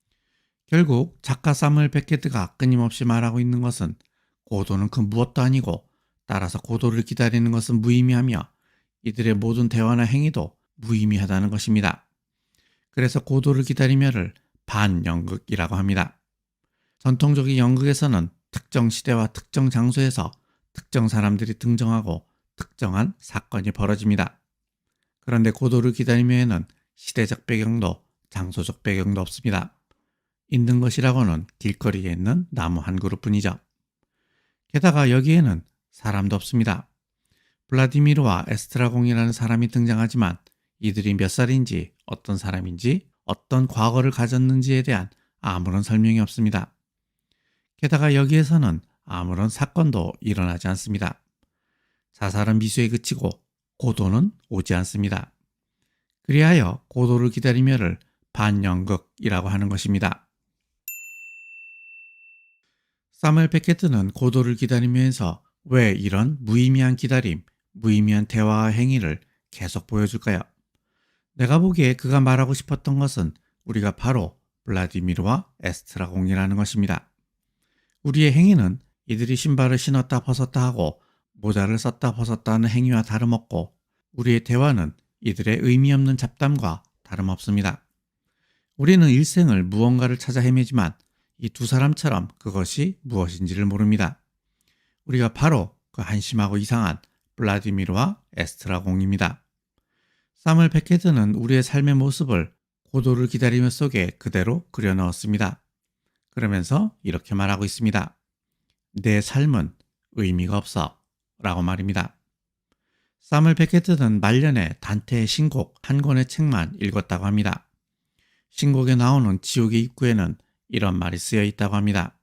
결국 작가 사무엘 베케트가 끊임없이 말하고 있는 것은 고도는 그 무엇도 아니고 따라서 고도를 기다리는 것은 무의미하며 이들의 모든 대화나 행위도 무의미하다는 것입니다. 그래서 고도를 기다리며를 반연극이라고 합니다. 전통적인 연극에서는 특정 시대와 특정 장소에서 특정 사람들이 등장하고 특정한 사건이 벌어집니다. 그런데 고도를 기다리며에는 시대적 배경도 장소적 배경도 없습니다. 있는 것이라고는 길거리에 있는 나무 한 그루뿐이죠. 게다가 여기에는 사람도 없습니다. 블라디미르와 에스트라공이라는 사람이 등장하지만 이들이 몇 살인지, 어떤 사람인지, 어떤 과거를 가졌는지에 대한 아무런 설명이 없습니다. 게다가 여기에서는 아무런 사건도 일어나지 않습니다. 자살은 미수에 그치고 고도는 오지 않습니다. 그리하여 고도를 기다리며를 반연극이라고 하는 것입니다. 사무엘 베케트는 고도를 기다리면서 왜 이런 무의미한 기다림, 무의미한 대화와 행위를 계속 보여줄까요? 내가 보기에 그가 말하고 싶었던 것은 우리가 바로 블라디미르와 에스트라공이라는 것입니다. 우리의 행위는 이들이 신발을 신었다 벗었다 하고 모자를 썼다 벗었다 하는 행위와 다름없고 우리의 대화는 이들의 의미 없는 잡담과 다름없습니다. 우리는 일생을 무언가를 찾아 헤매지만 이 두 사람처럼 그것이 무엇인지를 모릅니다. 우리가 바로 그 한심하고 이상한 블라디미르와 에스트라공입니다. 사무엘 베케트는 우리의 삶의 모습을 고도를 기다리며 속에 그대로 그려 넣었습니다. 그러면서 이렇게 말하고 있습니다. 내 삶은 의미가 없어 라고 말입니다. 사무엘 베케트는 말년에 단테의 신곡 한 권의 책만 읽었다고 합니다. 신곡에 나오는 지옥의 입구에는 이런 말이 쓰여 있다고 합니다.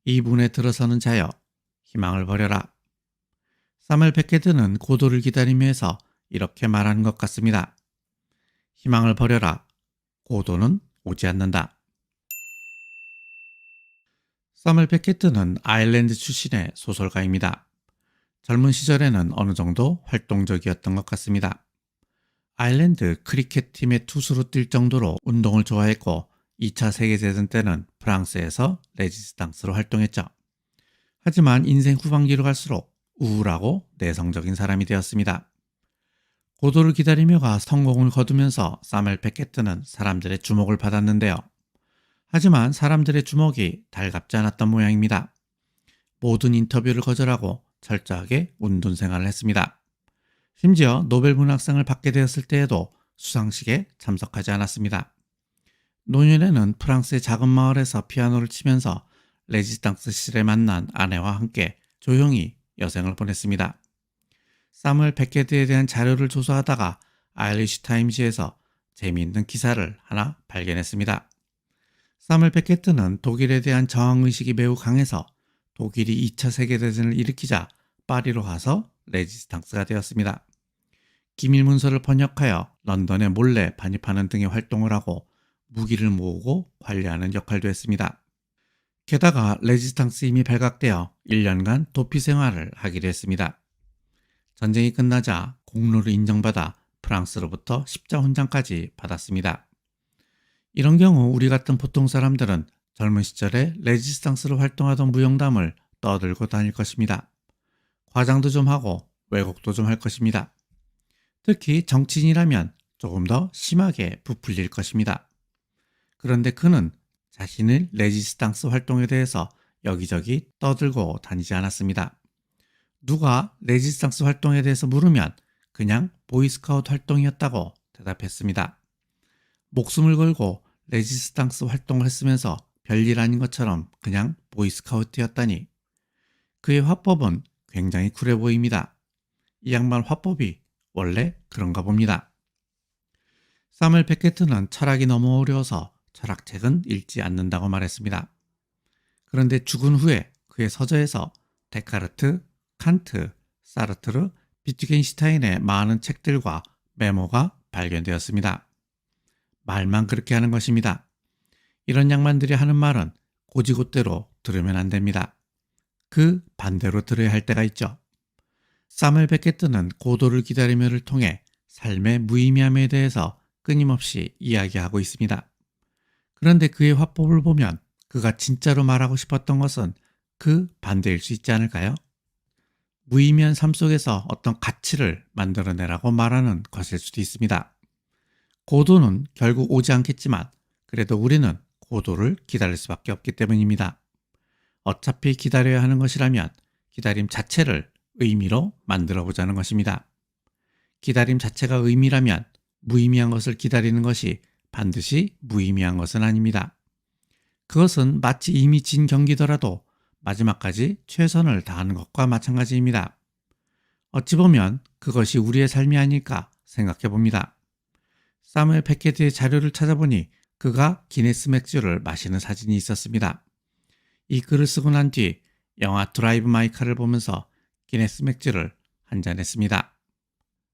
이 문에 들어서는 자여 희망을 버려라. 사무엘 베케트는 고도를 기다리면서 이렇게 말하는 것 같습니다. 희망을 버려라. 고도는 오지 않는다. 사무엘 베케트는 아일랜드 출신의 소설가입니다. 젊은 시절에는 어느 정도 활동적이었던 것 같습니다. 아일랜드 크리켓팀의 투수로 뛸 정도로 운동을 좋아했고 2차 세계대전 때는 프랑스에서 레지스탕스로 활동했죠. 하지만 인생 후반기로 갈수록 우울하고 내성적인 사람이 되었습니다. 고도를 기다리며가 성공을 거두면서 사무엘 베케트는 사람들의 주목을 받았는데요. 하지만 사람들의 주목이 달갑지 않았던 모양입니다. 모든 인터뷰를 거절하고 철저하게 운동 생활을 했습니다. 심지어 노벨 문학상을 받게 되었을 때에도 수상식에 참석하지 않았습니다. 노년에는 프랑스의 작은 마을에서 피아노를 치면서 레지스탕스 시절에 만난 아내와 함께 조용히 여생을 보냈습니다. 사무엘 베케트에 대한 자료를 조사하다가 아이리시 타임즈에서 재미있는 기사를 하나 발견했습니다. 사무엘 베케트는 독일에 대한 저항의식이 매우 강해서 독일이 2차 세계대전을 일으키자 파리로 가서 레지스탕스가 되었습니다. 기밀문서를 번역하여 런던에 몰래 반입하는 등의 활동을 하고 무기를 모으고 관리하는 역할도 했습니다. 게다가 레지스탕스 임이 발각되어 1년간 도피 생활을 하기도 했습니다. 전쟁이 끝나자 공로를 인정받아 프랑스로부터 십자훈장까지 받았습니다. 이런 경우 우리 같은 보통 사람들은 젊은 시절에 레지스탕스로 활동하던 무용담을 떠들고 다닐 것입니다. 과장도 좀 하고 왜곡도 좀 할 것입니다. 특히 정치인이라면 조금 더 심하게 부풀릴 것입니다. 그런데 그는 자신의 레지스탕스 활동에 대해서 여기저기 떠들고 다니지 않았습니다. 누가 레지스탕스 활동에 대해서 물으면 그냥 보이스카우트 활동이었다고 대답했습니다. 목숨을 걸고 레지스탕스 활동을 했으면서 별일 아닌 것처럼 그냥 보이스카우트였다니. 그의 화법은 굉장히 쿨해 보입니다. 이 양반 화법이 원래 그런가 봅니다. 사무엘 베케트는 철학이 너무 어려워서 철학책은 읽지 않는다고 말했습니다. 그런데 죽은 후에 그의 서재에서 데카르트, 칸트, 사르트르, 비트겐슈타인의 많은 책들과 메모가 발견되었습니다. 말만 그렇게 하는 것입니다. 이런 양반들이 하는 말은 고지고대로 들으면 안 됩니다. 그 반대로 들어야 할 때가 있죠. 사무엘 베케트는 고도를 기다리며를 통해 삶의 무의미함에 대해서 끊임없이 이야기하고 있습니다. 그런데 그의 화법을 보면 그가 진짜로 말하고 싶었던 것은 그 반대일 수 있지 않을까요? 무의미한 삶 속에서 어떤 가치를 만들어내라고 말하는 것일 수도 있습니다. 고도는 결국 오지 않겠지만 그래도 우리는 고도를 기다릴 수밖에 없기 때문입니다. 어차피 기다려야 하는 것이라면 기다림 자체를 의미로 만들어 보자는 것입니다. 기다림 자체가 의미라면 무의미한 것을 기다리는 것이 반드시 무의미한 것은 아닙니다. 그것은 마치 이미 진 경기더라도 마지막까지 최선을 다하는 것과 마찬가지입니다. 어찌 보면 그것이 우리의 삶이 아닐까 생각해 봅니다. 사무엘 베케트의 자료를 찾아보니 그가 기네스 맥주를 마시는 사진이 있었습니다. 이 글을 쓰고 난 뒤 영화 드라이브 마이 카를 보면서 기네스 맥주를 한잔했습니다.